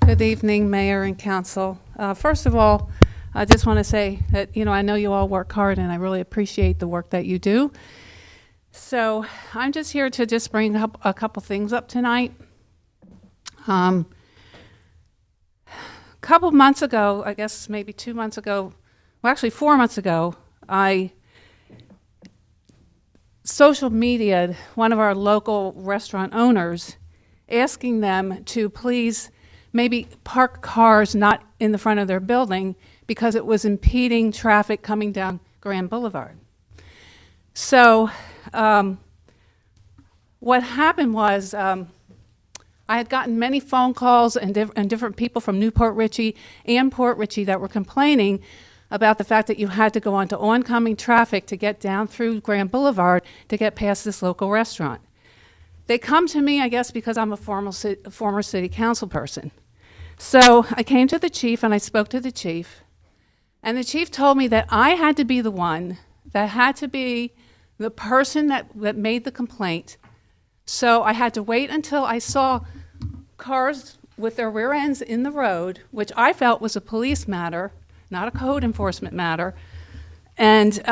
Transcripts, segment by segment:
Good evening, Mayor and Council. First of all, I just want to say that, I know you all work hard and I really appreciate the work that you do. So I'm just here to just bring up a couple things up tonight. A couple months ago, I guess maybe 2 months ago, well actually 4 months ago, I social media'd one of our local restaurant owners asking them to please maybe park cars not in the front of their building because it was impeding traffic coming down Grand Boulevard. So what happened was I had gotten many phone calls and different people from Newport Richey and Port Richey that were complaining about the fact that you had to go onto oncoming traffic to get down through Grand Boulevard to get past this local restaurant. They come to me, I guess, because I'm a former city council person. So I came to the chief and I spoke to the chief, and the chief told me that I had to be the one, that had to be the person that made the complaint. So I had to wait until I saw cars with their rear ends in the road, which I felt was a police matter, not a code enforcement matter. And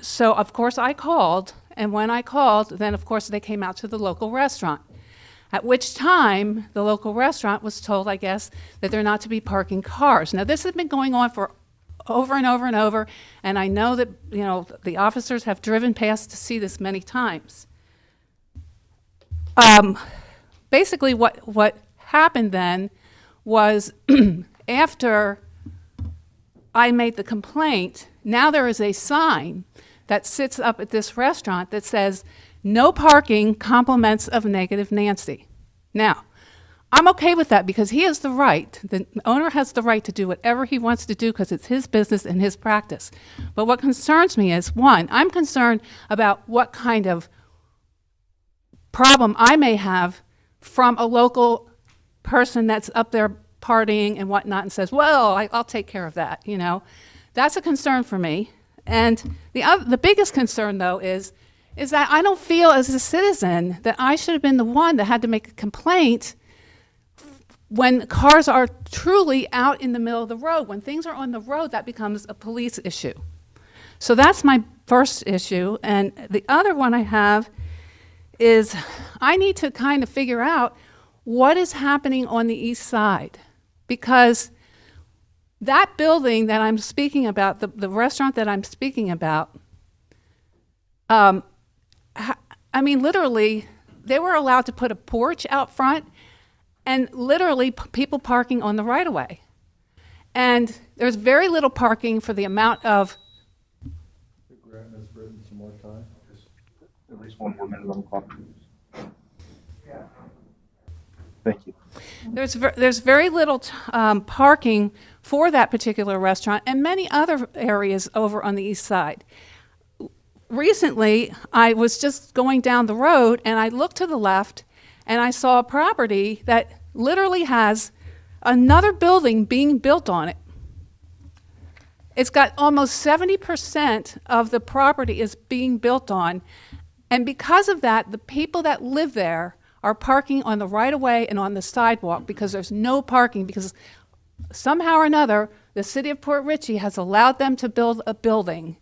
so of course I called, and when I called, then of course they came out to the local restaurant. At which time, the local restaurant was told, I guess, that they're not to be parking cars. Now, this has been going on for over and over and over, and I know that, the officers have driven past to see this many times. Basically, what happened then was after I made the complaint, now there is a sign that sits up at this restaurant that says, "No parking, compliments of Negative Nancy." Now, I'm okay with that because he has the right, the owner has the right to do whatever he wants to do because it's his business and his practice. But what concerns me is, one, I'm concerned about what kind of problem I may have from a local person that's up there partying and whatnot and says, well, I'll take care of that, That's a concern for me. And the biggest concern, though, is that I don't feel as a citizen that I should have been the one that had to make a complaint when cars are truly out in the middle of the road. When things are on the road, that becomes a police issue. So that's my first issue. And the other one I have is I need to kind of figure out what is happening on the east side. Because that building that I'm speaking about, the restaurant that I'm speaking about, literally, they were allowed to put a porch out front and literally people parking on the right-of-way. And there's very little parking for the amount of... Grant has written some more time. Just at least 1 more minute on the clock. Thank you. There's very little parking for that particular restaurant and many other areas over on the east side. Recently, I was just going down the road and I looked to the left and I saw a property that literally has another building being built on it. It's got almost 70% of the property is being built on, and because of that, the people that live there are parking on the right-of-way and on the sidewalk because there's no parking, because somehow or another, the city of Port Richey has allowed them to build a building.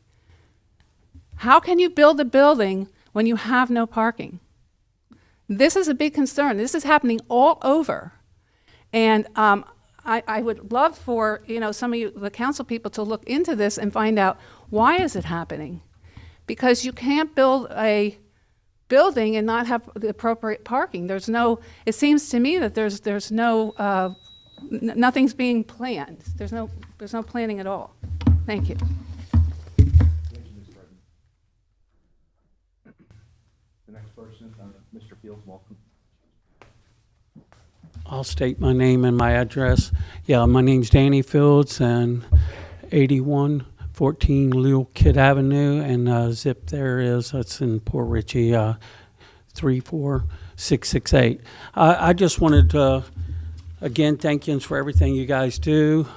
How can you build a building when you have no parking? This is a big concern. This is happening all over. And I would love for some of you, the council people, to look into this and find out why is it happening. Because you can't build a building and not have the appropriate parking. It seems to me that there's no, nothing's being planned. There's no planning at all. Thank you. Next person, Mr. Fields, welcome. I'll state my name and my address. Yeah, my name's Danny Fields, and 8114 Little Kid Avenue, and zip there it's in Port Richey, 34668. I just wanted to, again, thank you for everything you guys do.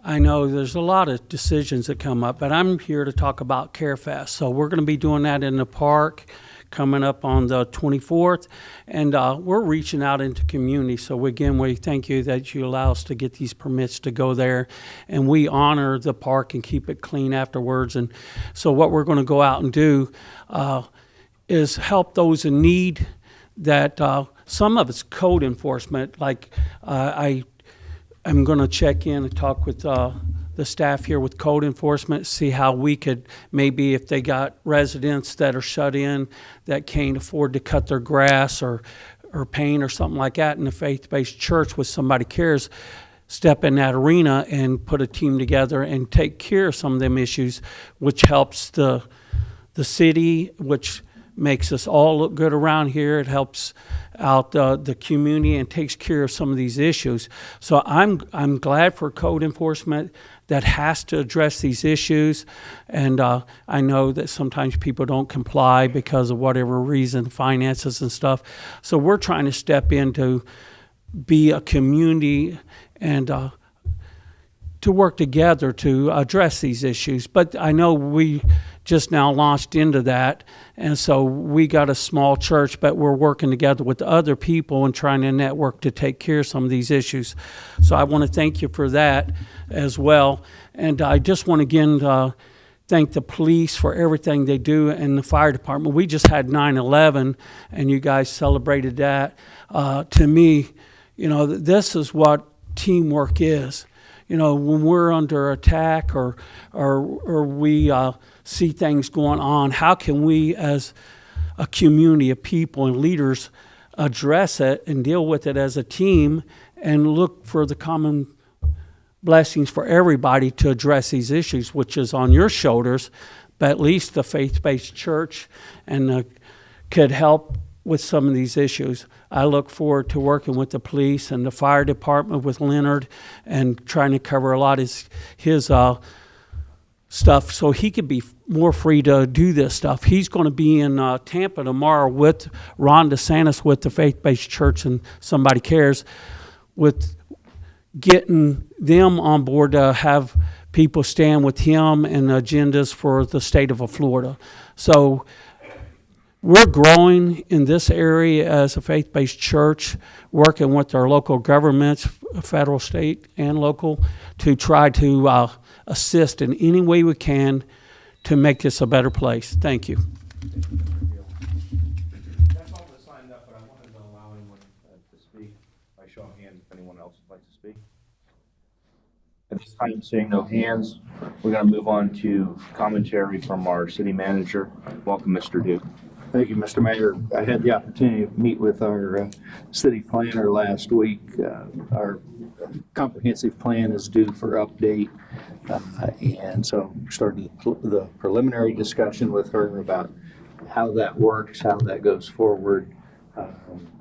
I know there's a lot of decisions that come up, but I'm here to talk about CareFest. So we're going to be doing that in the park. coming up on the 24th. And we're reaching out into community. So again, we thank you that you allow us to get these permits to go there. And we honor the park and keep it clean afterwards. And so what we're going to go out and do is help those in need. That some of it's code enforcement. Like I'm going to check in and talk with the staff here with code enforcement, see how we could maybe, if they got residents that are shut in that can't afford to cut their grass or paint or something like that in a faith-based church with Somebody Cares, step in that arena and put a team together and take care of some of them issues, which helps the city, which makes us all look good around here. It helps out the community and takes care of some of these issues. So I'm glad for code enforcement that has to address these issues. And I know that sometimes people don't comply because of whatever reason, finances and stuff. So we're trying to step in to be a community and to work together to address these issues. But I know we just now launched into that, and so we got a small church, but we're working together with other people and trying to network to take care of some of these issues. So I want to thank you for that as well. And I just want to again thank the police for everything they do and the fire department. We just had 9/11, and you guys celebrated that. To me, this is what teamwork is. When we're under attack or we see things going on, how can we as a community of people and leaders address it and deal with it as a team and look for the common blessings for everybody to address these issues, which is on your shoulders, but at least the faith-based church and could help with some of these issues. I look forward to working with the police and the fire department with Leonard and trying to cover a lot of his stuff so he could be more free to do this stuff. He's going to be in Tampa tomorrow with Ron DeSantis with the Faith-Based Church and Somebody Cares, with getting them on board to have people stand with him and agendas for the state of Florida. So we're growing in this area as a faith-based church, working with our local governments, federal, state, and local, to try to assist in any way we can to make this a better place. Thank you. That's all that signed up, but I wanted to allow anyone to speak by show of hands if anyone else would like to speak. At this time, seeing no hands, we're going to move on to commentary from our city manager. Welcome, Mr. Duke. Thank you, Mr. Mayor. I had the opportunity to meet with our city planner last week. Our comprehensive plan is due for update. And so started the preliminary discussion with her about how that works, how that goes forward,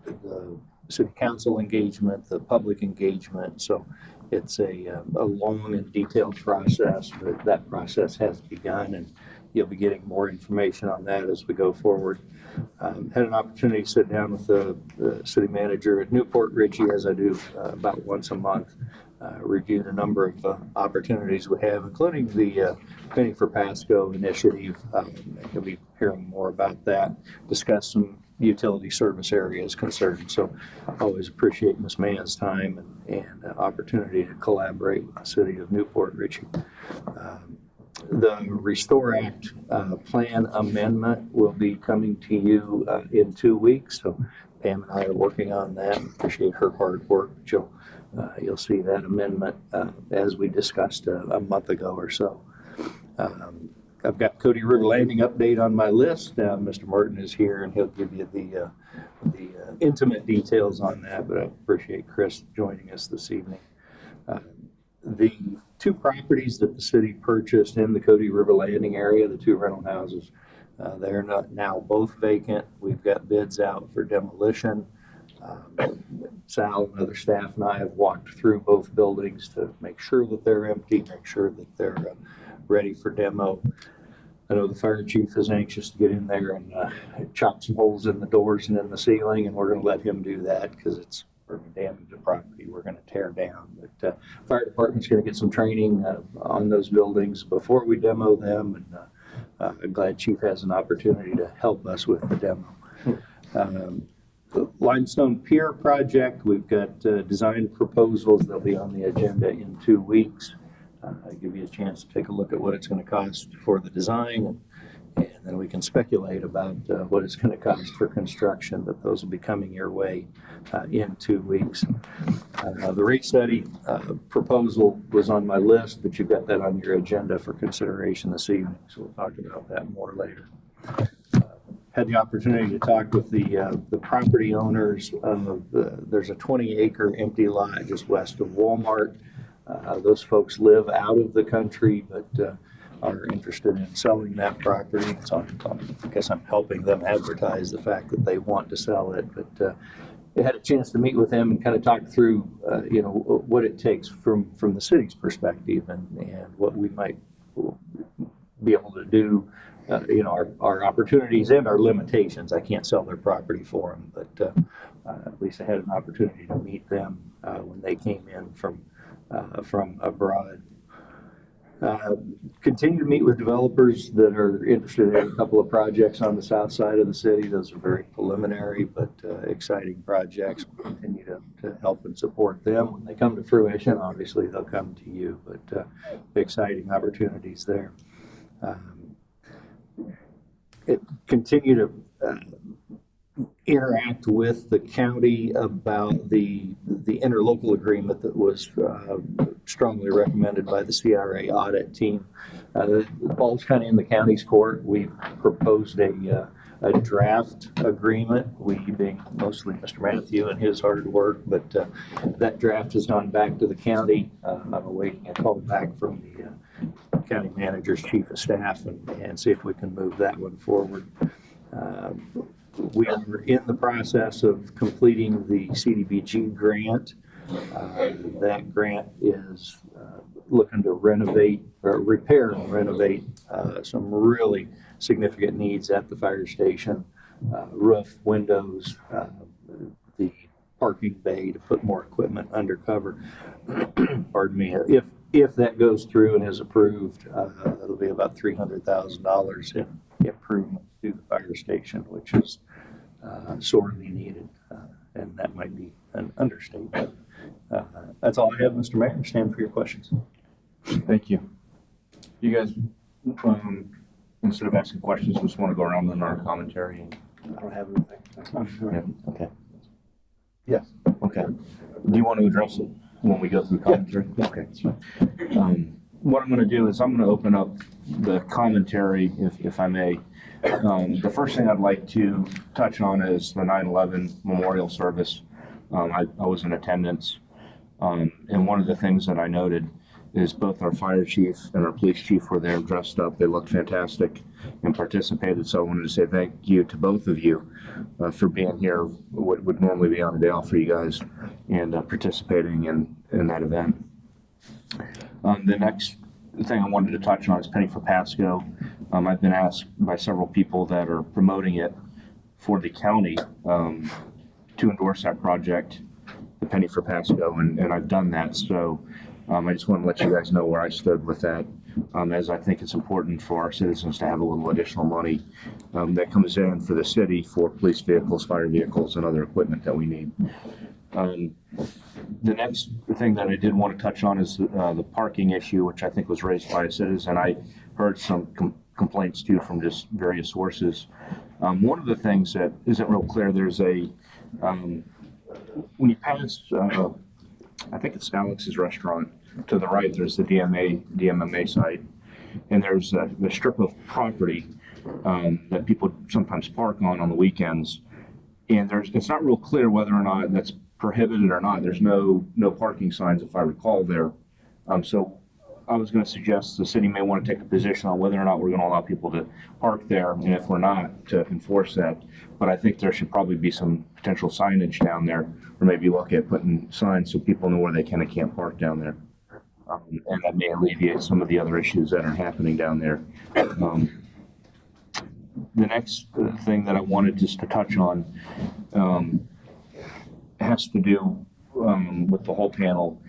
the city council engagement, the public engagement. So it's a long and detailed process, but that process has begun, and you'll be getting more information on that as we go forward. Had an opportunity to sit down with the city manager at Newport Richey, as I do about once a month, reviewed a number of opportunities we have, including the Penny for Pasco initiative. You'll be hearing more about that, discuss some utility service areas concerned. So I always appreciate Ms. Mann's time and opportunity to collaborate with the city of Newport Richey. The Restore Act plan amendment will be coming to you in 2 weeks. So Pam and I are working on that. Appreciate her hard work. You'll see that amendment as we discussed a month ago or so. I've got Cody River Landing update on my list. Mr. Martin is here, and he'll give you the intimate details on that, but I appreciate Chris joining us this evening. The two properties that the city purchased in the Cody River Landing area, the two rental houses, they're not now both vacant. We've got bids out for demolition. Sal and other staff and I have walked through both buildings to make sure that they're empty, make sure that they're ready for demo. I know the fire chief is anxious to get in there and chop some holes in the doors and in the ceiling, and we're going to let him do that because it's going to damage the property we're going to tear down. But fire department's going to get some training on those buildings before we demo them, and I'm glad Chief has an opportunity to help us with the demo. The Limestone Pier project, we've got design proposals. They'll be on the agenda in 2 weeks. I'll give you a chance to take a look at what it's going to cost for the design, and then we can speculate about what it's going to cost for construction, but those will be coming your way in 2 weeks. The rate study proposal was on my list, but you've got that on your agenda for consideration this evening, so we'll talk about that more later. Had the opportunity to talk with the property owners of there's a 20-acre empty lot just west of Walmart. Those folks live out of the country, but are interested in selling that property. So I guess I'm helping them advertise the fact that they want to sell it. But I had a chance to meet with them and kind of talk through, what it takes from the city's perspective and what we might be able to do. Our opportunities and our limitations. I can't sell their property for them, but at least I had an opportunity to meet them when they came in from abroad. Continue to meet with developers that are interested in a couple of projects on the south side of the city. Those are very preliminary, but exciting projects. We'll continue to help and support them. When they come to fruition, obviously they'll come to you, but exciting opportunities there. Continue to interact with the county about the interlocal agreement that was strongly recommended by the CRA audit team. The ball's kind of in the county's court. We proposed a draft agreement, we being mostly Mr. Matthew and his hard work, but that draft has gone back to the county. I'm awaiting a call back from the county manager's chief of staff and see if we can move that one forward. We are in the process of completing the CDBG grant. That grant is looking to repair and renovate some really significant needs at the fire station. Roof, windows, the parking bay to put more equipment undercover. Pardon me. If that goes through and is approved, it'll be about $300,000 in improvement to the fire station, which is sorely needed, and that might be an understatement. That's all I have, Mr. Mayor. Stand for your questions. Thank you. You guys, instead of asking questions, just want to go around in our commentary. I don't have anything. Yeah, okay. Yes. Okay. Do you want to address it when we go through commentary? Yeah. Okay. What I'm going to do is I'm going to open up the commentary, if I may. The first thing I'd like to touch on is the 9/11 memorial service. I was in attendance, and one of the things that I noted is both our fire chief and our police chief were there dressed up. They looked fantastic and participated. So I wanted to say thank you to both of you for being here. What would normally be on a day off for you guys and participating in that event. The next thing I wanted to touch on is Penny for Pasco. I've been asked by several people that are promoting it for the county to endorse that project, the Penny for Pasco, and I've done that. So I just want to let you guys know where I stood with that, as I think it's important for our citizens to have a little additional money that comes in for the city for police vehicles, fire vehicles, and other equipment that we need. The next thing that I did want to touch on is the parking issue, which I think was raised by a citizen. I heard some complaints too from just various sources. One of the things that isn't real clear, there's when you pass, I think it's Alex's restaurant, to the right there's the DMMA site, and there's a strip of property that people sometimes park on the weekends, and it's not real clear whether or not that's prohibited or not. There's no parking signs, if I recall there. So I was going to suggest the city may want to take a position on whether or not we're going to allow people to park there, and if we're not, to enforce that. But I think there should probably be some potential signage down there, or maybe look at putting signs so people know where they can and can't park down there. And that may alleviate some of the other issues that are happening down there. The next thing that I wanted just to touch on has to do with the whole panel.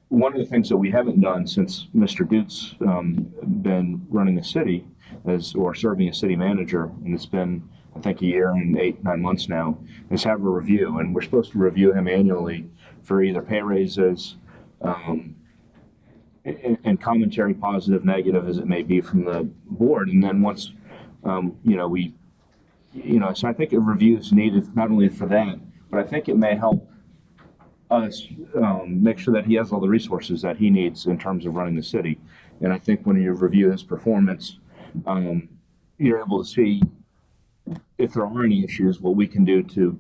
One of the things that we haven't done since Mr. Dute's been running the city or serving as city manager, and it's been, I think, a year and 8-9 months now, is have a review, and we're supposed to review him annually for either pay raises, and commentary, positive, negative, as it may be from the board. And then once, so I think a review is needed not only for that, but I think it may help us make sure that he has all the resources that he needs in terms of running the city. And I think when you review his performance, you're able to see if there are any issues, what we can do to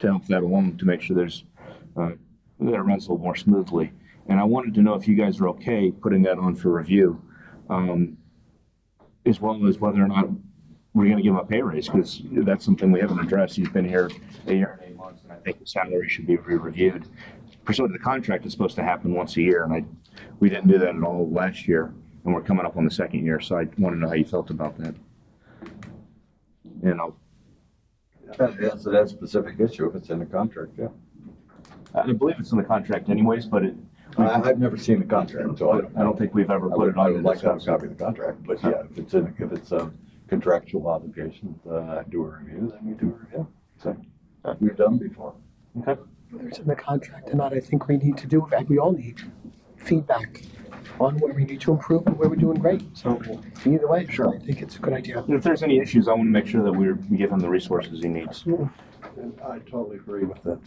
help that along, to make sure that it runs a little more smoothly. And I wanted to know if you guys are okay putting that on for review, as well as whether or not we're going to give him a pay raise, because that's something we haven't addressed. He's been here a year and 8 months, and I think the salary should be reviewed. Pursuant to the contract, it's supposed to happen once a year, and we didn't do that at all last year, and we're coming up on the second year, so I want to know how you felt about that. And I'll Answer that specific issue if it's in the contract, yeah. I believe it's in the contract anyways, but I've never seen the contract, so I don't think we've ever put it I on. would like to have a copy of the contract, but yeah, if it's a contractual obligation, do a review, then we do a review. So, we've done before. Okay. Whether it's in the contract or not, I think we need to do, and we all need feedback on where we need to improve and where we're doing great. So either way, Sure. I think it's a good idea. If there's any issues, I want to make sure that we give him the resources he needs. And I totally agree with that.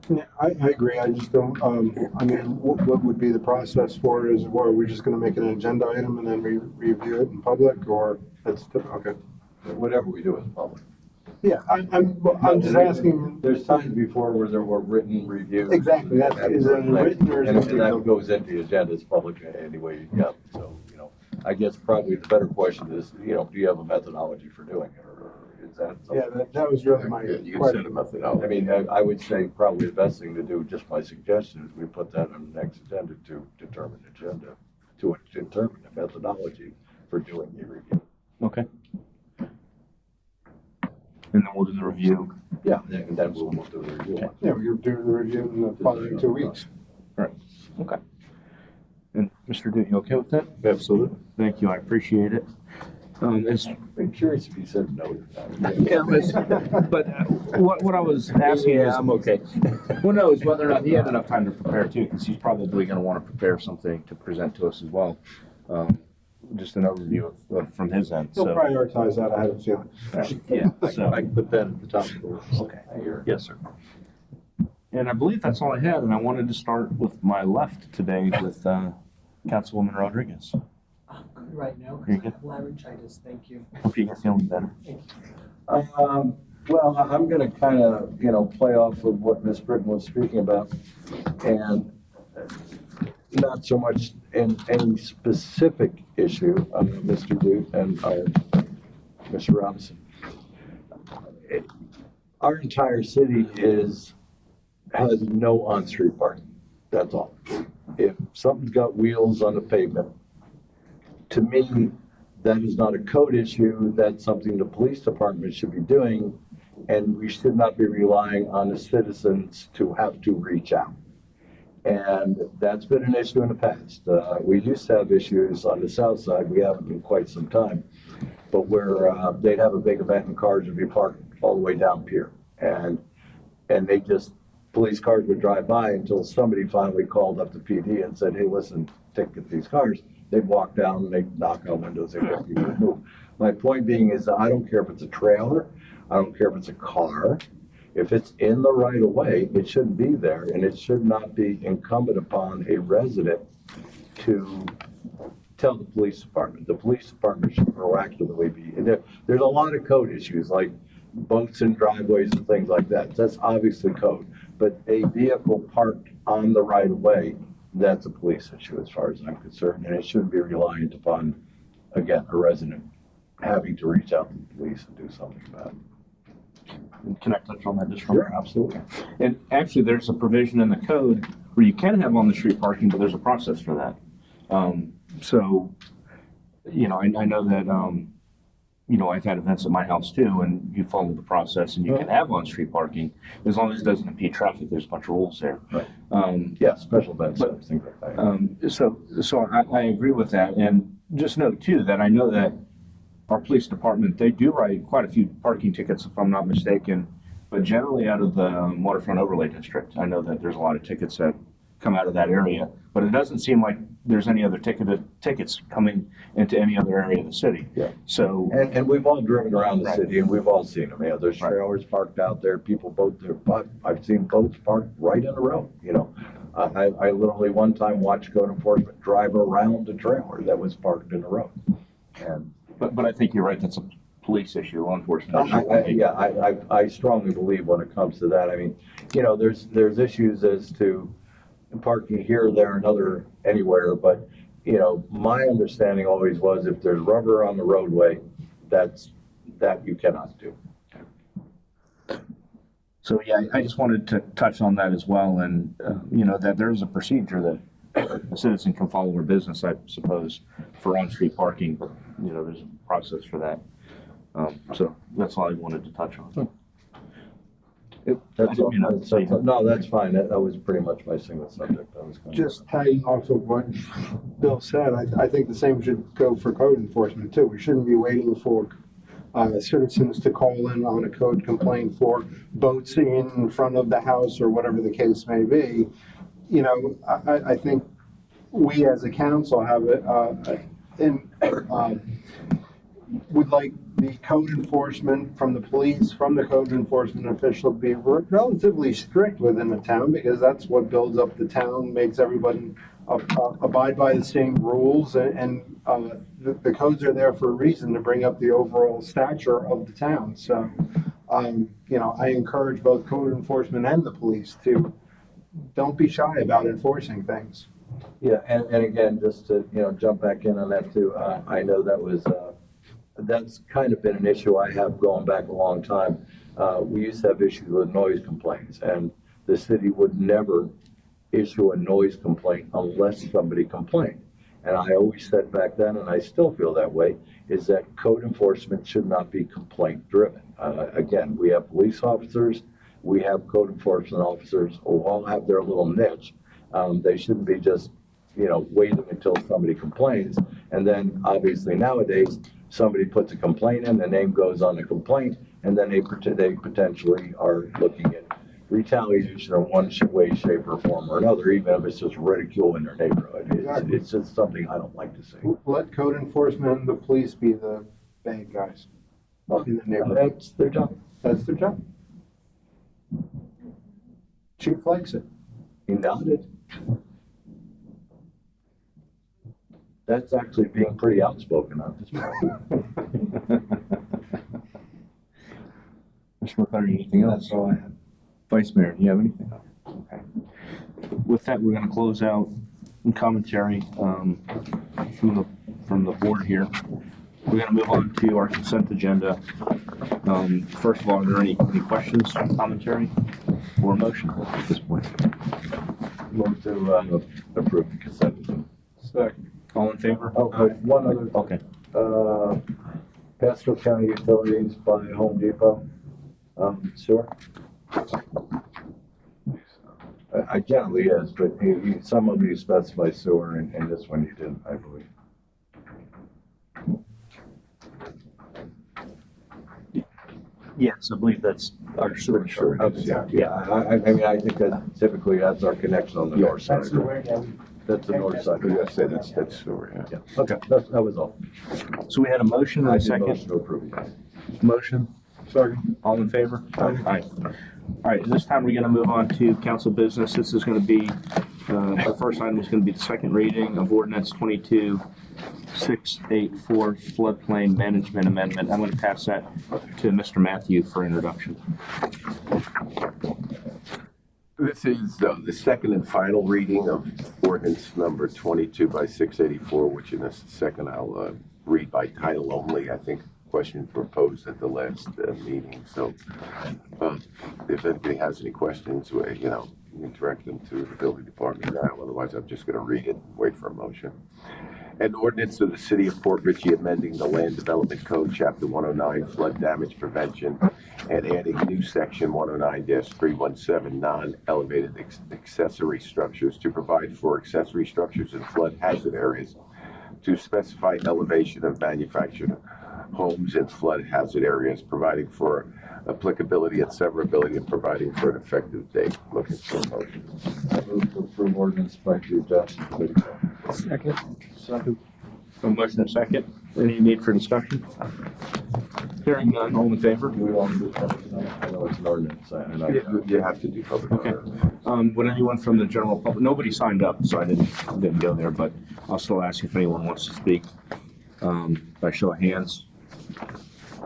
Yeah, I agree. I just don't, I mean, what would be the process for it? Are we just gonna make it an agenda item and then review it in public, or that's, okay. Whatever we do is public. Yeah, I'm just asking. There's times before where there were written reviews. Exactly, is it written or is And it? if that goes into the agenda, it's public anyway, yeah, so, I guess probably the better question is, do you have a methodology for doing it, or is that Yeah, something? that was really my question. I mean, I would say probably the best thing to do, just my suggestion, is we put that on the next agenda to determine the methodology for doing the review. Okay. And then we'll do the review. Yeah, and then we'll do the review. Yeah, we could do the review in the following 2 weeks. All right. Okay. And Mr. Duke, you okay with that? Absolutely. Thank you. I appreciate it. I'm curious if he said no to that. Yeah, but what I was asking is, I'm okay. well, no, is whether or not he had enough time to prepare too, because he's probably going to want to prepare something to present to us as well. Just an overview from his end. He'll So, prioritize that, I have a feeling. yeah. So, I can put that at the top of the list. okay. Yes, sir. And I believe that's all I had, and I wanted to start with my left today with Councilwoman Rodriguez. I'm good right now Very because I good. have laryngitis. Thank you. Hope you get feeling better. Well, I'm gonna kind of, play off of what Ms. Britton was speaking about, and not so much in any specific issue, Mr. Duke and Mr. Robinson. Our entire city has no on-street parking, that's all. If something's got wheels on the pavement, to me, that is not a code issue, that's something the police department should be doing, and we should not be relying on the citizens to have to reach out. And that's been an issue in the past. We used to have issues on the south side, we haven't in quite some time, but where they'd have a big event and cars would be parked all the way down Pier. And police cars would drive by until somebody finally called up the PD and said, hey, listen, ticket these cars. They'd walk down and they'd knock on windows, they'd let people move. My point being is that I don't care if it's a trailer, I don't care if it's a car. If it's in the right of way, it shouldn't be there, and it should not be incumbent upon a resident to tell the police department. The police department should proactively be, and there's a lot of code issues like boats and driveways and things like that. That's obviously code, but a vehicle parked on the right of way, that's a police issue as far as I'm concerned, and it shouldn't be reliant upon, again, a resident having to reach out to the police and do something about it. Can I touch on that just for Sure, absolutely. And actually, there's a provision in the code where you can have on-the-street parking, but there's a process for that. So, I know that, I've had events at my house too, and you follow the process and you can have on-street parking as long as it doesn't impede traffic. There's a bunch of rules there. Right. Yeah, special events, things like that. So I agree with that. And just note too, that I know that our police department, they do write quite a few parking tickets, if I'm not mistaken, but generally out of the waterfront overlay district. I know that there's a lot of tickets that come out of that area, but it doesn't seem like there's any other tickets coming into any other area of the city. Yeah. So, And we've all driven around the Right. city and we've all seen them. You know, there's Right. trailers parked out there, people boat there, but I've seen boats parked right in a row, you know. I literally one time watched code enforcement drive around a trailer that was parked in a row. And but I think you're right, that's a police issue, law enforcement issue. I strongly believe when it comes to that, I mean, you know, there's issues as to parking here, there, and anywhere, but, you know, my understanding always was if there's rubber on the roadway, that you cannot do. So, yeah, I just wanted to touch on that as well, and, you know, that there's a procedure that a citizen can follow their business, I suppose, for on-street parking. You know, there's a process for that. So that's all I wanted to touch on. That's I didn't mean to say that. no, that's fine. That was pretty much my single subject. I was going to. Just tagging off of what Bill said, I think the same should go for code enforcement too. We shouldn't be waiting for citizens to call in on a code complaint for boats in front of the house or whatever the case may be. You know, I think we as a council have would like the code enforcement from the police, from the code enforcement official, be relatively strict within the town, because that's what builds up the town, makes everyone abide by the same rules, and the codes are there for a reason, to bring up the overall stature of the town. So, you know, I encourage both code enforcement and the police to don't be shy about enforcing things. Yeah, and again, just to, you know, jump back in on that too, I know that was, that's kind of been an issue I have going back a long time. We used to have issues with noise complaints, and the city would never issue a noise complaint unless somebody complained. And I always said back then, and I still feel that way, is that code enforcement should not be complaint driven. Again, we have police officers, we have code enforcement officers who all have their little niche. They shouldn't be just, you know, waiting until somebody complains. And then obviously nowadays, somebody puts a complaint in, the name goes on the complaint, and then they potentially are looking at retaliation in one way, shape, or form or another, even if it's just ridicule in their neighborhood. It's just something I don't like to see. Let code enforcement and the police be the bad guys in the neighborhood. That's their job. That's their job. Chief likes it. He nodded. That's actually being pretty outspoken on this point. Mr. McCarty, anything else? That's all I have. Vice Mayor, do you have anything? Okay. With that, we're going to close out commentary from the board here. We're going to move on to our consent agenda. First of all, are there any questions, commentary, or motion at this point? Move to approve the consent agenda. Second. All in favor? Oh, one other, Okay. Pasco County Utilities by Home Depot, sewer. I generally is, but some of you specify sewer, and this one you didn't, I believe. Yes, I believe that's our sewer. Okay, yeah, I mean, I think that typically that's our connection on the north side. That's the north side. Yes, that's sewer, yeah. Yeah, okay, that was all. So we had a motion and I a did second. motion to approve. Motion. Second. All in favor? Aye. All right, this time we're going to move on to council business. This is going to be, the first item is going to be the second reading of ordinance 22684 floodplain management amendment. I'm going to pass that to Mr. Matthew for introduction. This is the second and final reading of ordinance number 22/684, which in a second I'll read by title only. I think questions were posed at the last meeting, so if anybody has any questions, you know, you can direct them to the building department now. Otherwise, I'm just going to read it and wait for a motion. An ordinance of the City of Port Richey amending the Land Development Code, Chapter 109, Flood Damage Prevention, and adding new Section 109-317, non-elevated accessory structures to provide for accessory structures in flood hazard areas, to specify elevation of manufactured homes in flood hazard areas, providing for applicability and severability, and providing for an effective date. Looking for a motion. I move to approve ordinance by due Johnson. Second. Second. A motion and a second. Any need for discussion? Hearing none, all in favor? Do we want to do that? I know it's an ordinance, and I. You have to do public. Okay. Would anyone from the general public, nobody signed up, so I didn't go there, but I'll still ask if anyone wants to speak. By show of hands.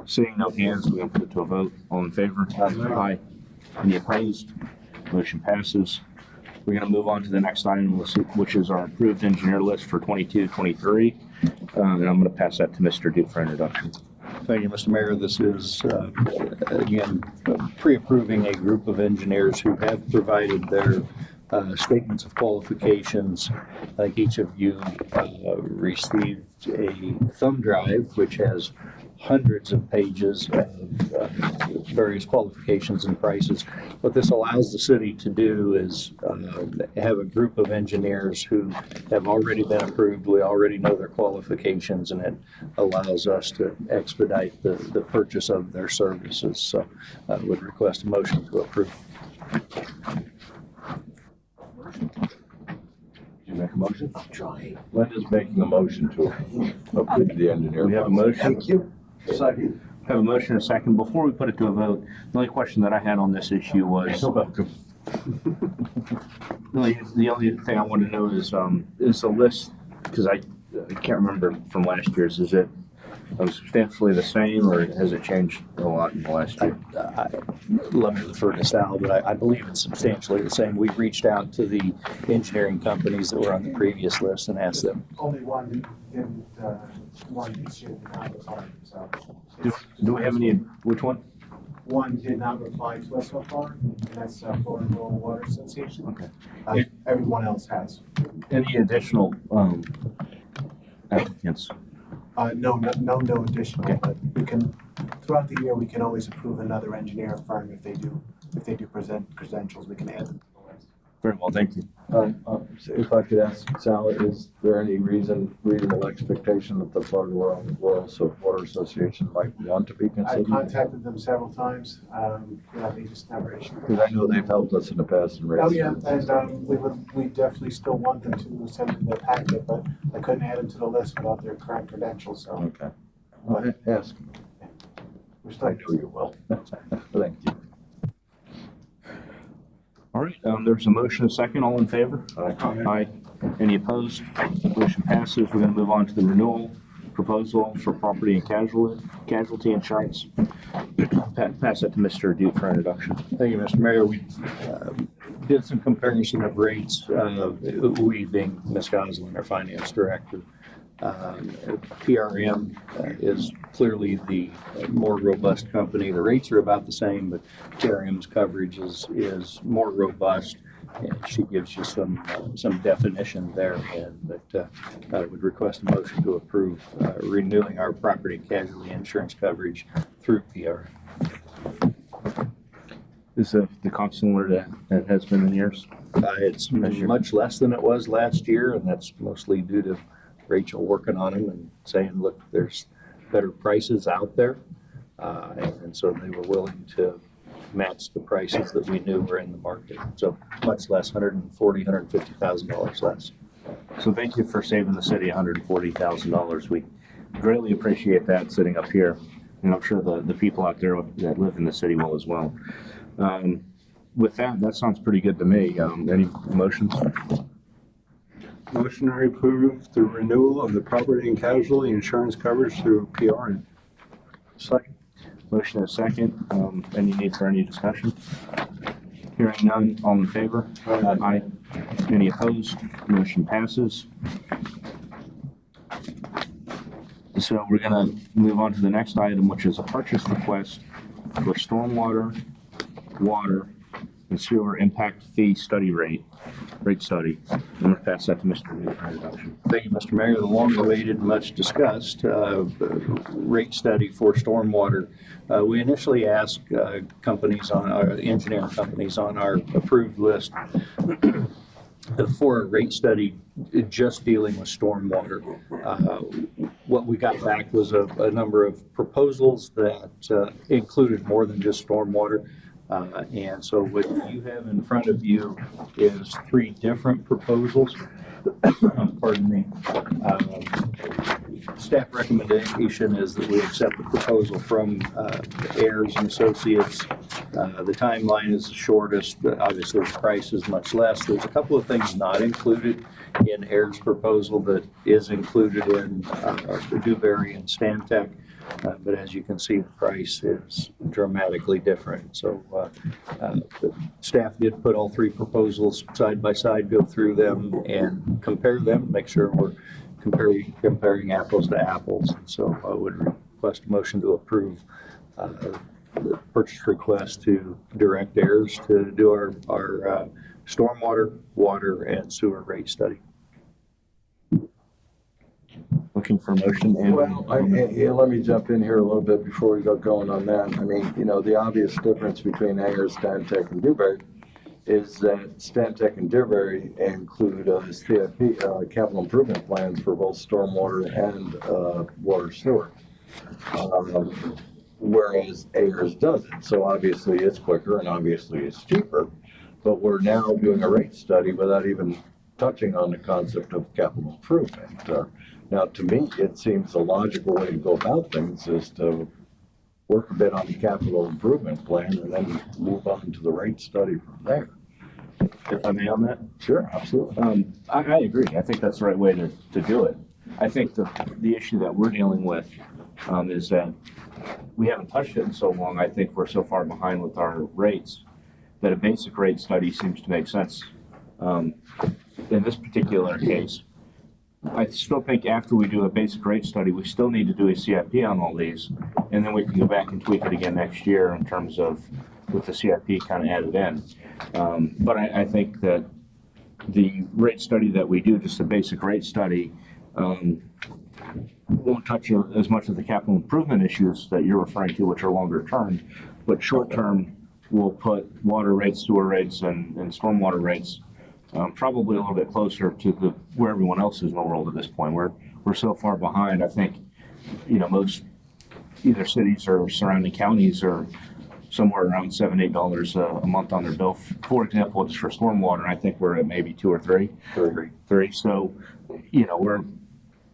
Seeing no hands, we're gonna put it to a vote. All in favor? Aye. Any opposed? Motion passes. We're gonna move on to the next item, which is our approved engineer list for 22-23. And I'm gonna pass that to Mr. Duke for introduction. Thank you, Mr. Mayor. This is, again, pre-approving a group of engineers who have provided their statements of qualifications. I think each of you received a thumb drive, which has hundreds of pages of various qualifications and prices. What this allows the city to do is have a group of engineers who have already been approved. We already know their qualifications, and it allows us to expedite the purchase of their services. So I would request a motion to approve. Did you make a motion? Linda's making a motion to approve the engineer. We have a motion. Thank you. Second. Have a motion and a second. Before we put it to a vote, the only question that I had on this issue was, welcome. the only thing I want to know is the list, because I can't remember from last year's, is it substantially the same, or has it changed a lot in the last year? Let me refer to Sal, but I believe it's substantially the same. We reached out to the engineering companies that were on the previous list and asked them. Only one didn't, one didn't have reply, so. Do we have any, which one? One did not reply to us so far, and that's Florida Rural Water Association. Okay. Everyone else has. Any additional applicants? No additional, Okay. but we can, throughout the year, we can always approve another engineer firm if they do present credentials, we can add them to the list. Very well, thank you. If I could ask Sal, is there any reasonable expectation that the Florida Rural Water Association might want to be I considered? contacted them several times, they just never issued. Because I know they've helped us in the past and raised. Oh, yeah, and we definitely still want them to send in their packet, but I couldn't add them to the list without their current credentials, so Okay. Well, ask. we're I still. know you will. Thank you. All right, there's a motion, and a second, all in favor? Aye. Any opposed? Motion passes. We're gonna move on to the renewal proposal for property and casualty insurance. Pass that to Mr. Duke for introduction. Thank you, Mr. Mayor. We did some comparison of rates, we being Ms. Goslin, our finance director. PRM is clearly the more robust company. The rates are about the same, but PRM's coverage is more robust. And she gives you some definition there, but I would request a motion to approve renewing our property and casualty insurance coverage through PRM. Is the cost similar to that it has been in years? It's much less than it was last year, and that's mostly due to Rachel working on them and saying, look, there's better prices out there. And so they were willing to match the prices that we knew were in the market. So much less, $150,000 less. So thank you for saving the city $140,000. We greatly appreciate that sitting up here. And I'm sure the people out there that live in the city will as well. With that sounds pretty good to me. Any motions? Motion to approve the renewal of the property and casualty insurance coverage through PRN. Second. Motion and a second. Any need for any discussion? Hearing none, all in favor? Aye. Any opposed? Motion passes. So we're gonna move on to the next item, which is a purchase request for stormwater, water, and sewer impact fee study rate study. I'm gonna pass that to Mr. New for introduction. Thank you, Mr. Mayor. The long-awaited, much discussed rate study for stormwater. We initially asked companies on our engineering companies on our approved list for a rate study just dealing with stormwater. what we got back was a number of proposals that included more than just stormwater. And so what you have in front of you is 3 different proposals. Pardon me. Staff recommendation is that we accept the proposal from Ayers and Associates. The timeline is the shortest, but obviously the price is much less. There's a couple of things not included in Ayers' proposal that is included in Dewberry and Stantec. But as you can see, the price is dramatically different. So the staff did put all 3 proposals side by side, go through them and compare them, make sure we're comparing apples to apples. So I would request a motion to approve the purchase request to direct Ayers to do our stormwater, water, and sewer rate study. Looking for a motion and. Well, let me jump in here a little bit before we get going on that. I mean, the obvious difference between Ayers, Stantec, and Dewberry is that Stantec and Dewberry include CIP, capital improvement plans for both stormwater and water sewer. Whereas Ayers doesn't. So obviously it's quicker and obviously it's cheaper, but we're now doing a rate study without even touching on the concept of capital improvement. Now, to me, it seems the logical way to go about things is to work a bit on the capital improvement plan and then move on to the rate study from there. If I may on that? Sure, absolutely. I agree. I think that's the right way to do it. I think the issue that we're dealing with is that we haven't touched it in so long. I think we're so far behind with our rates that a basic rate study seems to make sense. In this particular case, I still think after we do a basic rate study, we still need to do a CIP on all these, and then we can go back and tweak it again next year in terms of with the CIP kind of added in. But I think that the rate study that we do, just a basic rate study, won't touch as much of the capital improvement issues that you're referring to, which are longer term, but short term, we'll put water rates, sewer rates, and stormwater rates probably a little bit closer to where everyone else is in the world at this point. We're so far behind. I think, most either cities or surrounding counties are somewhere around $7-8 a month on their bill. For example, just for stormwater, I think we're at maybe 2 or 3. 3. So,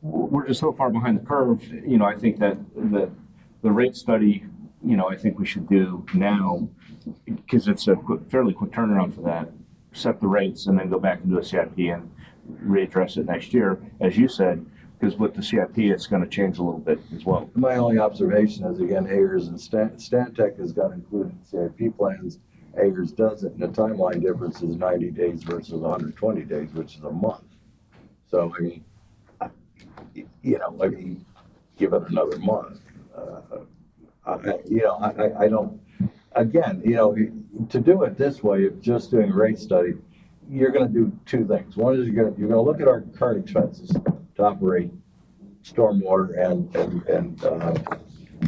we're just so far behind the curve. I think that the rate study, I think we should do now because it's a fairly quick turnaround for that. Set the rates and then go back and do a CIP and readdress it next year, as you said, because with the CIP, it's going to change a little bit as well. My only observation is, again, Ayers and Stantec has got included CIP plans. Ayers doesn't, and the timeline difference is 90 days versus 120 days, which is a month. So, I mean, give it another month. I don't. Again, to do it this way, of just doing a rate study, you're going to do 2 things. One is you're going to look at our current expenses to operate stormwater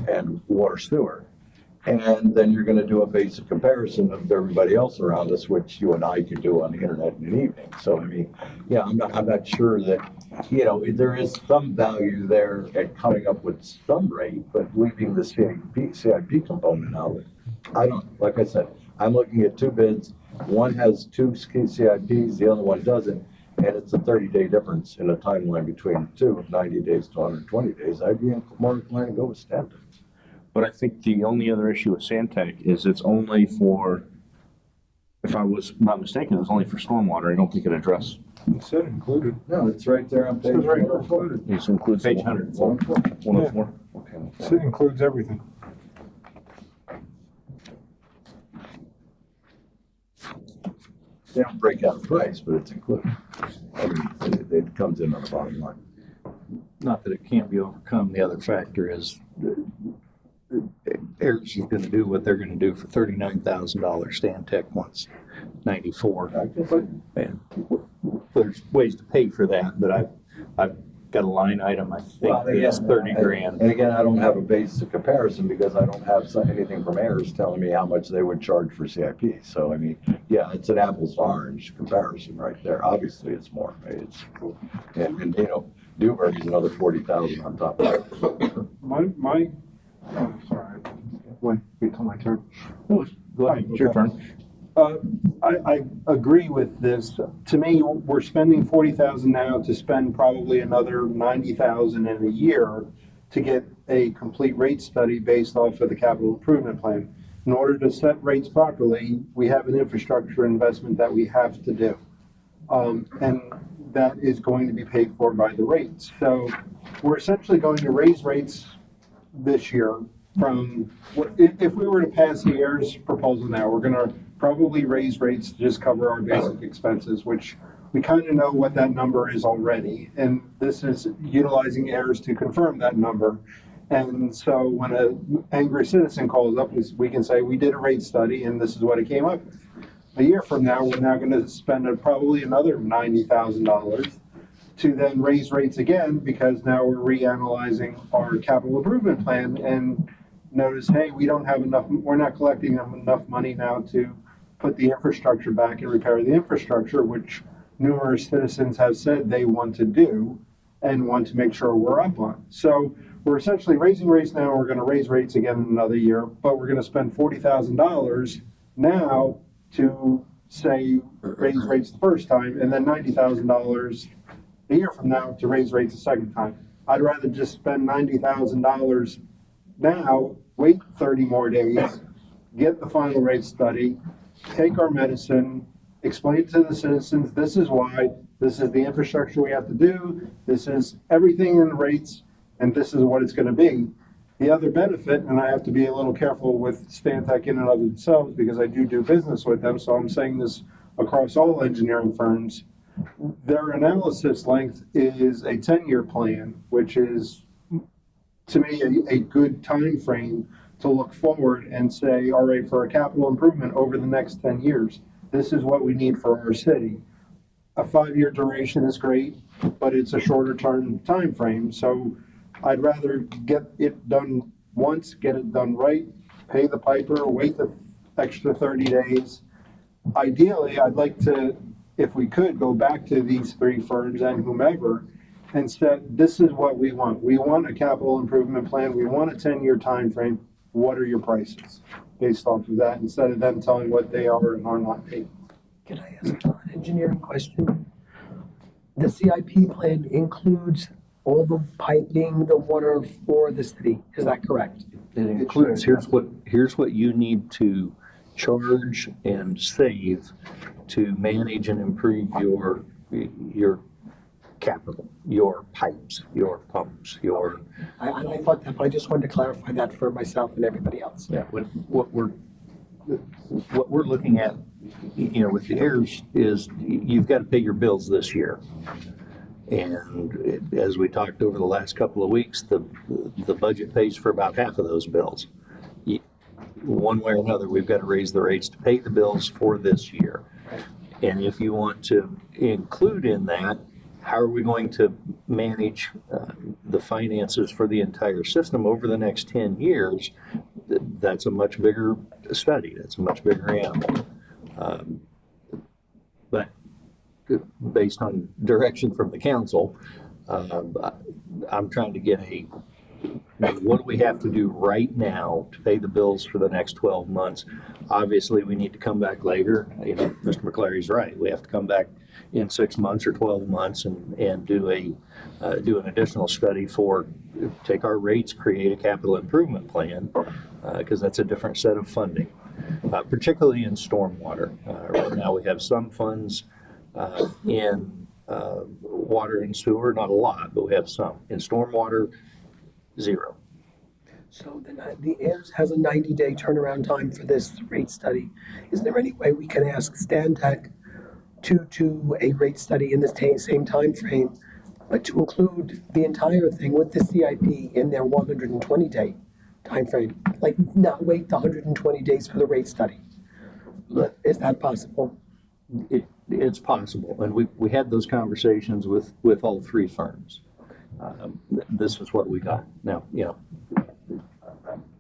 and water sewer, and then you're going to do a basic comparison of everybody else around us, which you and I could do on the internet in an evening. So I mean, I'm not sure that there is some value there at coming up with some rate, but leaving the CIP component out of it. Like I said, I'm looking at 2 bids. One has 2 CIPs, the other one doesn't, and it's a 30-day difference in the timeline between the 2, 90 days to 120 days. I'd be more inclined to go with Stantec. But I think the only other issue with Stantec is it's only for, if I was not mistaken, it was only for stormwater. I don't think it addressed. It said included. No, it's right there on page. It says right here included. It includes page 100. 104. Okay. It includes everything. They don't break out the price, but it's included. I mean, it comes in on the bottom line. Not that it can't be overcome. The other factor is Ayers is going to do what they're going to do for $39,000. Stantec wants $94,000. And there's ways to pay for that, but I've got a line item, I think, that's $30,000. And again, I don't have a basis of comparison because I don't have anything from Ayers telling me how much they would charge for CIP. So, I mean, yeah, it's an apples to orange comparison right there. Obviously, it's more. And Dewberry's another 40,000 on top of that. Oh, sorry. Wait till my turn. Go ahead, it's your turn. I agree with this. To me, we're spending 40,000 now to spend probably another 90,000 in a year to get a complete rate study based off of the capital improvement plan. In order to set rates properly, we have an infrastructure investment that we have to do. And that is going to be paid for by the rates. So we're essentially going to raise rates this year from, if we were to pass the AIR's proposal now, we're gonna probably raise rates to just cover our basic expenses, which we kind of know what that number is already. And this is utilizing AIR's to confirm that number. And so when an angry citizen calls up, we can say, we did a rate study and this is what it came up with. A year from now, we're now gonna spend probably another $90,000 to then raise rates again, because now we're reanalyzing our capital improvement plan and notice, hey, we don't have enough, we're not collecting enough money now to put the infrastructure back and repair the infrastructure, which numerous citizens have said they want to do and want to make sure we're up on. So we're essentially raising rates now, we're gonna raise rates again in another year, but we're gonna spend $40,000 now to say, raise rates the first time, and then $90,000 a year from now to raise rates a second time. I'd rather just spend $90,000 now, wait 30 more days, get the final rate study, take our medicine, explain to the citizens, this is why, this is the infrastructure we have to do, this is everything in the rates, and this is what it's gonna be. The other benefit, and I have to be a little careful with Stantec in and of themselves because I do business with them, so I'm saying this across all engineering firms, their analysis length is a 10-year plan, which is, to me, a good time frame to look forward and say, all right, for a capital improvement over the next 10 years, this is what we need for our city. A 5-year duration is great, but it's a shorter term time frame. So I'd rather get it done once, get it done right, pay the piper, wait the extra 30 days. Ideally, I'd like to, if we could, go back to these 3 firms and whomever and said, this is what we want. We want a capital improvement plan. We want a 10-year time frame. What are your prices based off of that, instead of them telling what they are and are not paid? Can I ask an engineering question? The CIP plan includes all the piping, the water for the city, is that correct? It includes, here's what you need to charge and save to manage and improve your capital, your pipes, your pumps, your. I thought that, but I just wanted to clarify that for myself and everybody else. Yeah, what we're looking at, with the heirs is you've got to pay your bills this year. And as we talked over the last couple of weeks, the budget pays for about half of those bills. One way or another, we've got to raise the rates to pay the bills for this year. And if you want to include in that, how are we going to manage the finances for the entire system over the next 10 years? That's a much bigger study. That's a much bigger animal. But based on direction from the council, I'm trying to get what do we have to do right now to pay the bills for the next 12 months? Obviously, we need to come back later. Mr. McClary's right. We have to come back in 6 months or 12 months and do an additional study take our rates, create a capital improvement plan, because that's a different set of funding, particularly in stormwater. Right now, we have some funds in water and sewer, not a lot, but we have some. In stormwater, 0. So the AIRS has a 90-day turnaround time for this rate study. Is there any way we can ask Stantec to do a rate study in the same time frame, but to include the entire thing with the CIP in their 120-day time frame? Like, not wait the 120 days for the rate study. Is that possible? It's possible, and we had those conversations with all 3 firms. This is what we got. Now,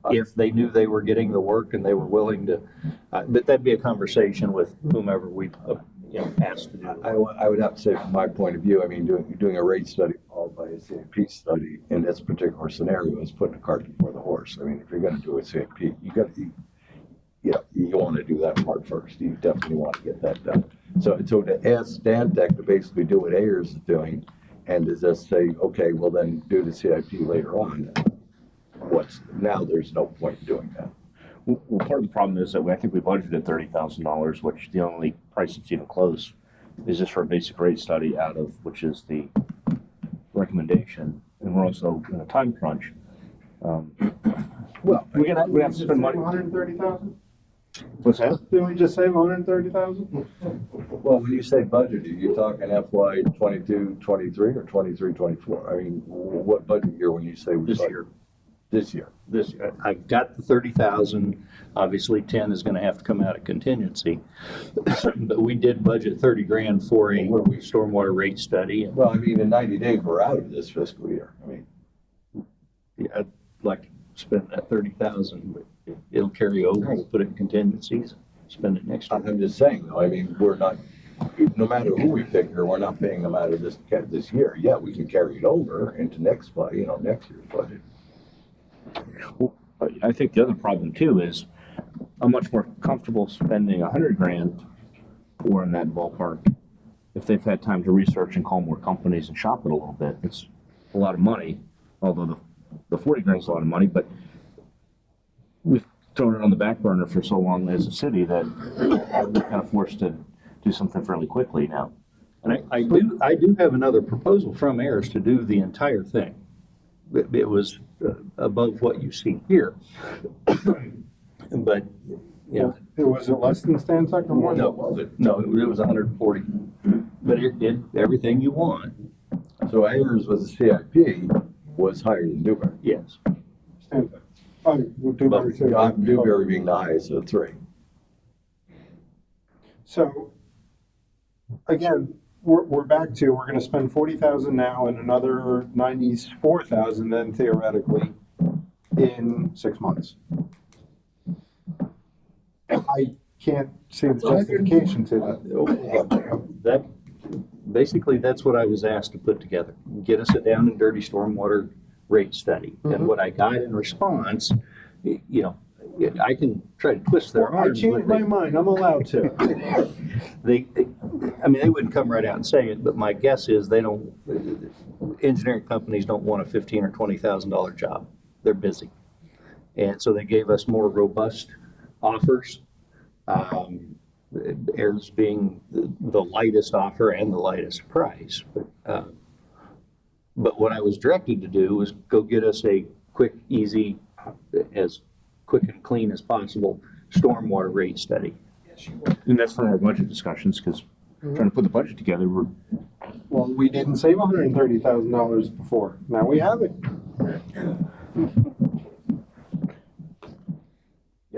if they knew they were getting the work and they were willing to, but that'd be a conversation with whomever we asked to do it. I would have to say, from my point of view, I mean, doing a rate study, all by a CIP study in this particular scenario is putting a cart before the horse. I mean, if you're gonna do a CIP, you wanna do that part first. You definitely wanna get that done. So to ask Stantec to basically do what Ayers is doing and to just say, okay, well then do the CIP later on, now there's no point in doing that. Well, part of the problem is that I think we budgeted $30,000, which the only price that's even close is just for a basic rate study out of, which is the recommendation. And we're also in a time crunch. Well, We're gonna have to spend money. 130,000? What's that? Didn't we just save 130,000? well, when you say budget, are you talking FY 22, 23 or 23, 24? I mean, what budget year when you say we This budget? year. This year. I've got the 30,000, obviously 10 is gonna have to come out of contingency. But we did budget 30 grand for a stormwater rate study. Well, I mean, in 90 days, we're out of this fiscal year. I mean, Yeah, I'd like to spend that 30,000, but it'll carry over, we'll put it in contingencies, spend it next year. I'm just saying, though, I mean, we're not, no matter who we pick here, we're not paying them out of this year. Yeah, we can carry it over into next year's budget. Well, I think the other problem too is I'm much more comfortable spending 100 grand or in that ballpark if they've had time to research and call more companies and shop it a little bit. It's a lot of money, although the 40 grand is a lot of money, but we've thrown it on the back burner for so long as a city that we're kind of forced to do something fairly quickly now. And I do have another proposal from Ayers to do the entire thing. It was above what you see here. But, yeah, Was it less than Stantec or more? no, it was 140. But it did everything you want, So Ayers with the CIP was higher than Dewberry. yes. Stantec. Oh, Dewberry too. Dewberry being the highest of the three. So, again, we're back to, we're gonna spend 40,000 now and another 94,000 then theoretically in 6 months. I can't see the justification to that. Basically, that's what I was asked to put together. Get us a down and dirty stormwater rate study. And what I got in response, I can try to twist their I arms. changed my mind, I'm allowed to. They wouldn't come right out and say it, but my guess is engineering companies don't want a $15,000 or $20,000 job. They're busy. And so they gave us more robust offers. Ayers being the lightest offer and the lightest price. But what I was directed to do was go get us a quick, easy, as quick and clean as possible stormwater rate study. And that's from our budget discussions, because trying to put the budget together, Well, we didn't save $130,000 before, now we have it.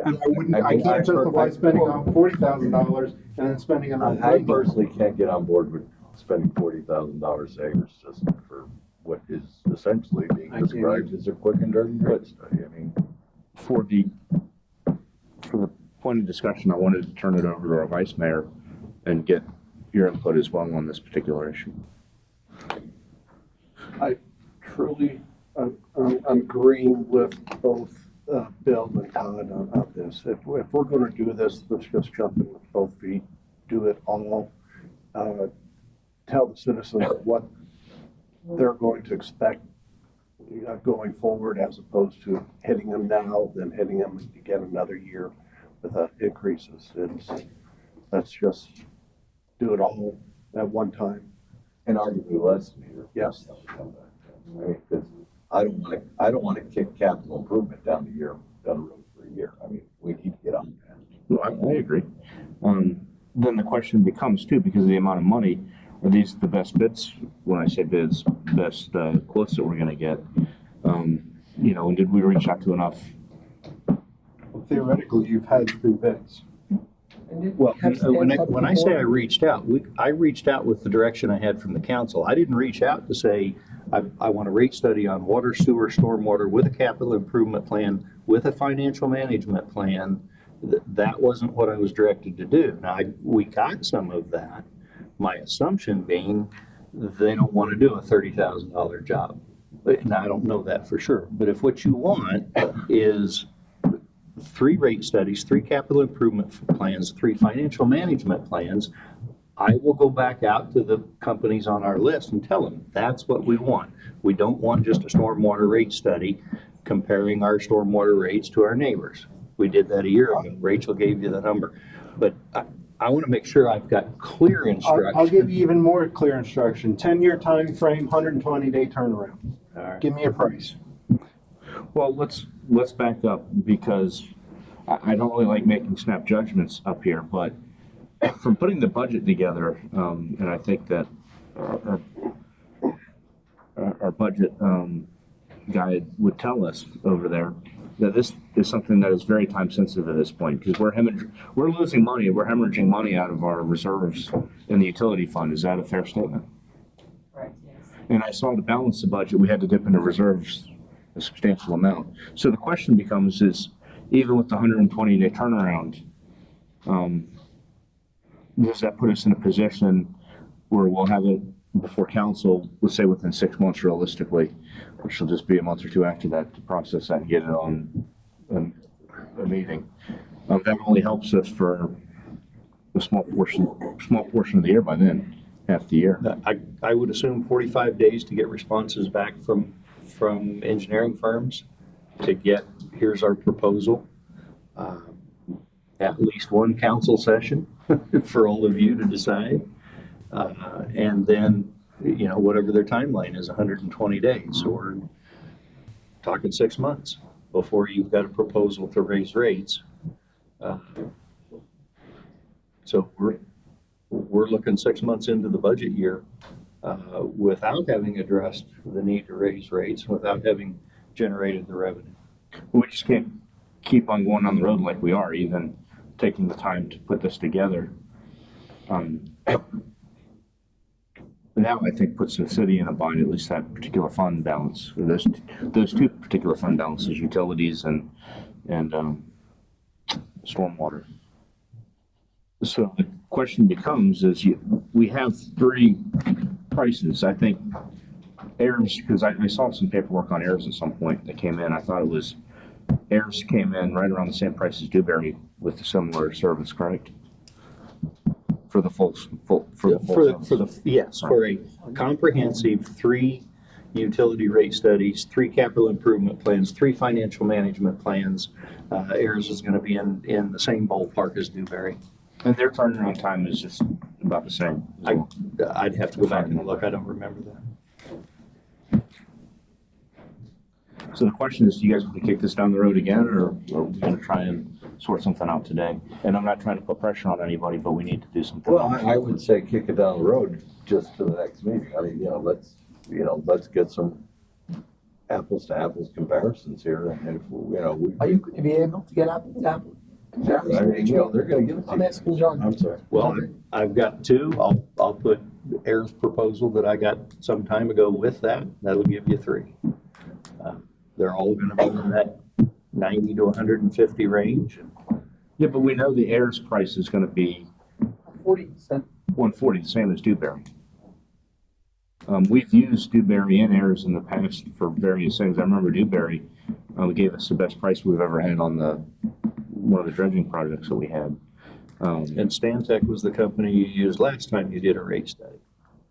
And I can't justify spending on $40,000 and then spending another. I personally can't get on board with spending $40,000 Ayers just for what is essentially being described as a quick and dirty rate study. I mean, for the point of discussion, I wanted to turn it over to our vice mayor and get your input as well on this particular issue. I truly agreeing with both Bill and Todd on this. If we're going to do this, let's just jump in with both feet, do it all. Tell the citizens what they're going to expect going forward, as opposed to hitting them now, then hitting them again another year with increases. Let's just do it all at one time. and arguably less than a year. Yes. I mean, because I don't want to kick capital improvement down the road for a year. I mean, we need to get on that. No, I agree. Then the question becomes too, because of the amount of money, are these the best bids? When I say bids, best quotes that we're going to get. And did we reach out to enough? Theoretically, you've had 3 bids. Well, when I say I reached out, I reached out with the direction I had from the council. I didn't reach out to say, I want a rate study on water, sewer, stormwater with a capital improvement plan, with a financial management plan. That wasn't what I was directed to do. Now, we got some of that. My assumption being they don't want to do a $30,000 job. Now, I don't know that for sure, but if what you want is 3 rate studies, 3 capital improvement plans, 3 financial management plans, I will go back out to the companies on our list and tell them, that's what we want. We don't want just a stormwater rate study comparing our stormwater rates to our neighbors. We did that a year ago. Rachel gave you the number. But I want to make sure I've got clear instructions. I'll give you even more clear instruction. 10-year time frame, 120-day turnaround. All right. Give me a price. Well, let's back up, because I don't really like making snap judgments up here, but from putting the budget together, and I think that our budget guy would tell us over there that this is something that is very time sensitive at this point, because we're losing money, we're hemorrhaging money out of our reserves in the utility fund. Is that a fair statement? Correct, yes. And I saw to balance the budget, we had to dip into reserves a substantial amount. So the question becomes is, even with the 120-day turnaround, does that put us in a position where we'll have it before council, let's say within 6 months realistically, which will just be a month or 2 after that to process that and get it on a meeting? That only helps us for a small portion of the year by then, half the year. I would assume 45 days to get responses back from engineering firms to get, here's our proposal. At least 1 council session for all of you to decide. And then, whatever their timeline is, 120 days, so we're talking 6 months before you've got a proposal to raise rates. So we're looking 6 months into the budget year without having addressed the need to raise rates, without having generated the revenue. We just can't keep on going on the road like we are, even taking the time to put this together. Now I think puts the city in a bind, at least that particular fund balance, or those 2 particular fund balances, utilities and stormwater. So the question becomes is, we have 3 prices. I think Ayers, because I saw some paperwork on Ayers at some point that came in. I thought it was Ayers came in right around the same price as Dewberry with a similar service, correct? For the full Yes, for a comprehensive 3 utility rate studies, 3 capital improvement plans, 3 financial management plans. Ayers is going to be in the same ballpark as Dewberry. And their turnaround time is just about the same. I'd have to go back and look. I don't remember that. So the question is, do you guys want to kick this down the road again, or are we going to try and sort something out today? And I'm not trying to put pressure on anybody, but we need to do something. Well, I would say kick it down the road just to the next meeting. I mean, let's get some apples to apples comparisons here. And if, we. Are you going to be able to get apples to apples? I mean, they're gonna give it to I'm you. asking John. I'm sorry. Well, I've got 2. I'll put Ayers' proposal that I got some time ago with that. That'll give you 3. They're all going to be in that 90 to 150 range. Yeah, but we know the Ayers price is going to be 40%. 140, the same as Dewberry. We've used Dewberry and Ayers in the past for various things. I remember Dewberry gave us the best price we've ever had on one of the dredging projects that we had. And Stantec was the company you used last time you did a rate study.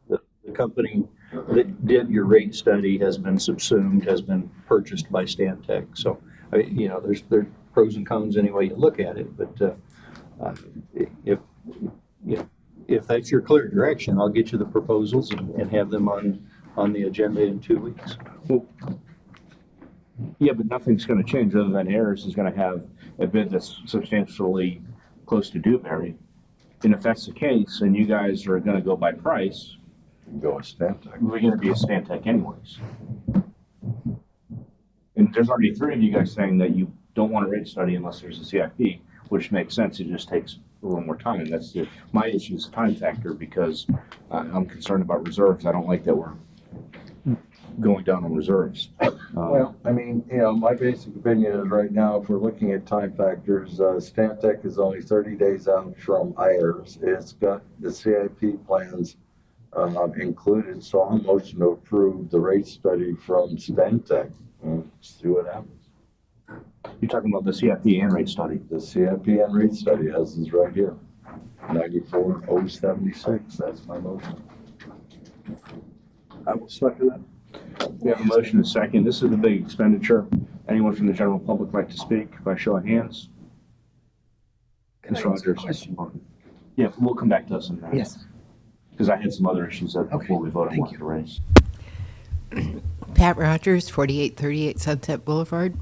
The company that did your rate study has been subsumed, has been purchased by Stantec. So, there's pros and cons any way you look at it. But if that's your clear direction, I'll get you the proposals and have them on the agenda in 2 weeks. Well, yeah, but nothing's going to change other than Ayers is going to have a bid that's substantially close to Dewberry. And if that's the case, and you guys are going to go by price, Go with Stantec. we're going to be a Stantec anyways. And there's already 3 of you guys saying that you don't want a rate study unless there's a CIP, which makes sense. It just takes a little more time. My issue is the time factor, because I'm concerned about reserves. I don't like that we're going down on reserves. Well, I mean, my basic opinion is right now, if we're looking at time factors, Stantec is only 30 days out from Ayers. It's got the CIP plans included, so I'll motion to approve the rate study from Stantec. See what happens. You're talking about the CFP and rate study. The CFP and rate study, as is right here, 94,076, that's my motion. I will second that. We have a motion and a second. This is a big expenditure. Anyone from the general public like to speak by show of hands? Can I Ms. ask a Rogers? question? Yeah, we'll come back to us in that. Yes. Because I had some other issues that before we vote I thank wanted to raise. Pat Rogers, 4838 Sunset Boulevard.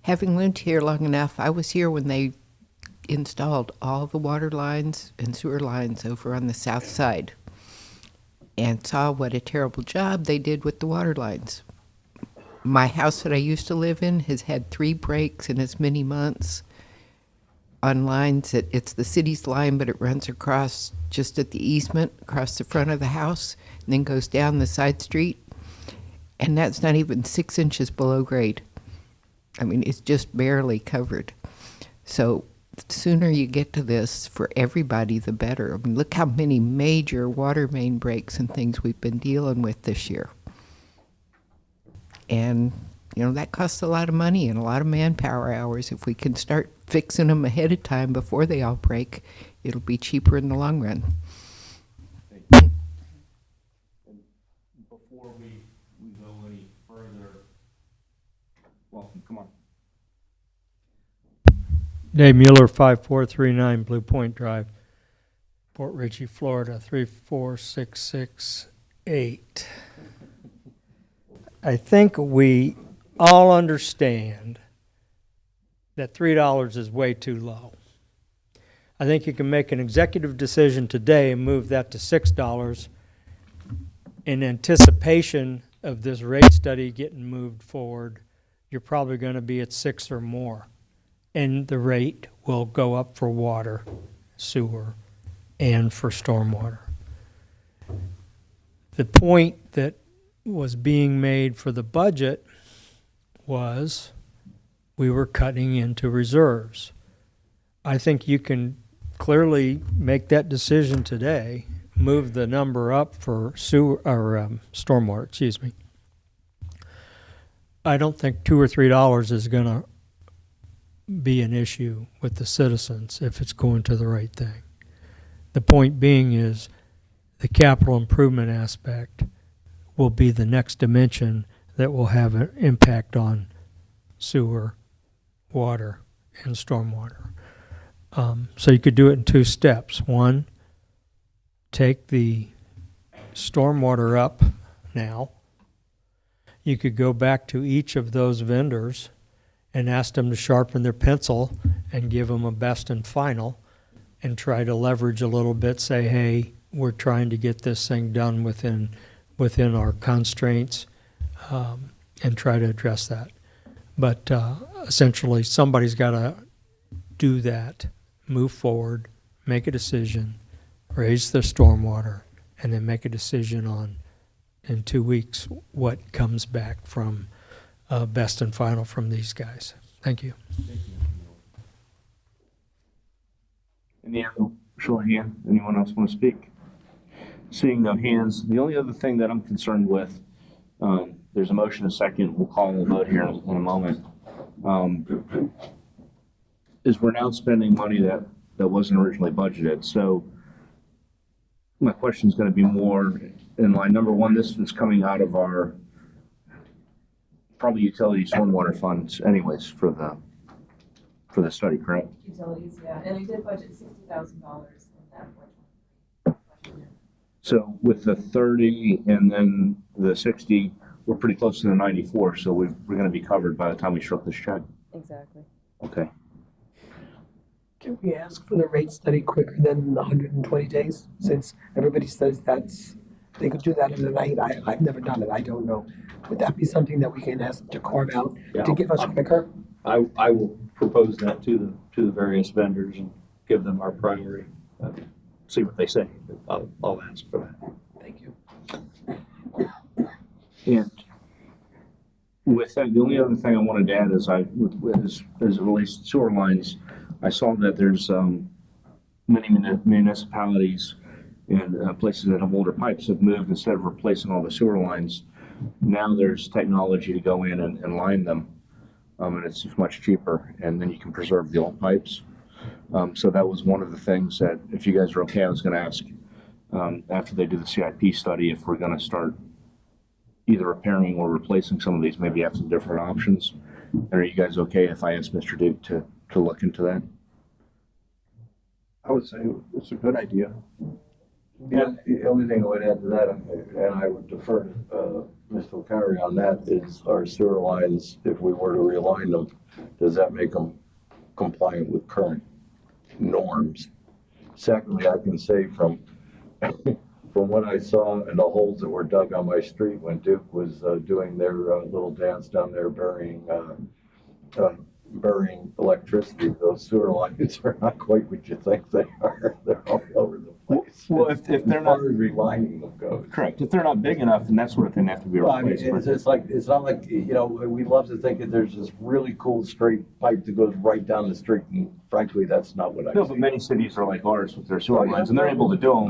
Having lived here long enough, I was here when they installed all the water lines and sewer lines over on the south side and saw what a terrible job they did with the water lines. My house that I used to live in has had 3 breaks in as many months on lines that it's the city's line, but it runs across just at the easement across the front of the house and then goes down the side street. And that's not even 6 inches below grade. I mean, it's just barely covered. So the sooner you get to this for everybody, the better. I mean, look how many major water main breaks and things we've been dealing with this year. And, you know, that costs a lot of money and a lot of manpower hours. If we can start fixing them ahead of time before they all break, it'll be cheaper in the long run. Before we go any further, welcome, come on. Dave Mueller, 5439 Blue Point Drive, Port Richey, Florida, 34668. I think we all understand that $3 is way too low. I think you can make an executive decision today and move that to $6 in anticipation of this rate study getting moved forward. You're probably going to be at 6 or more. And the rate will go up for water, sewer, and for stormwater. The point that was being made for the budget was we were cutting into reserves. I think you can clearly make that decision today, move the number up for sewer or stormwater, excuse me. I don't think $2 or $3 is going to be an issue with the citizens if it's going to the right thing. The point being is the capital improvement aspect will be the next dimension that will have an impact on sewer, water, and stormwater. So you could do it in 2 steps. One, take the stormwater up now. You could go back to each of those vendors and ask them to sharpen their pencil and give them a best and final and try to leverage a little bit, say, hey, we're trying to get this thing done within our constraints, and try to address that. But essentially, somebody's got to do that, move forward, make a decision, raise the stormwater, and then make a decision on, in 2 weeks, what comes back from best and final from these guys. Thank you. Any other show of hand? Anyone else want to speak? Seeing no hands, the only other thing that I'm concerned with, there's a motion, a second, we'll call a vote here in a moment, is we're now spending money that wasn't originally budgeted. So my question is going to be more in line. Number one, this is coming out of our probably utility stormwater funds anyways for the study, correct? Utilities, yeah, and we did budget $60,000 in that budget. So with the 30 and then the 60, we're pretty close to the 94, so we're going to be covered by the time we stroke this check. Exactly. Okay. Can we ask for the rate study quicker than 120 days? Since everybody says they could do that in a night. I've never done it. I don't know. Would that be something that we can ask to carve out to give us quicker? I will propose that to the various vendors and give them our priority. See what they say. I'll ask for that. Thank you. And with that, the only other thing I wanted to add is as it relates to sewer lines, I saw that there's many municipalities and places that have older pipes have moved, instead of replacing all the sewer lines, now there's technology to go in and line them. And it's just much cheaper, and then you can preserve the old pipes. So that was one of the things that, if you guys are okay, I was gonna ask, after they do the CIP study, if we're gonna start either repairing or replacing some of these, maybe have some different options. And are you guys okay if I ask Mr. Duke to look into that? I would say it's a good idea. Yeah, the only thing I would add to that, and I would defer to Mr. O'Carry on that, is our sewer lines, if we were to realign them, does that make them compliant with current norms? Secondly, I can say from what I saw and the holes that were dug on my street when Duke was doing their little dance down there burying electricity, those sewer lines are not quite what you think they are. They're all over the place. Well, if they're not relining them goes. correct, if they're not big enough, and that sort of thing, they have to be Well, I mean, replaced. it's not like, you know, we love to think that there's this really cool straight pipe that goes right down the street, and frankly, that's not what I No, see. but many cities are like ours with their sewer lines, and they're able to do them.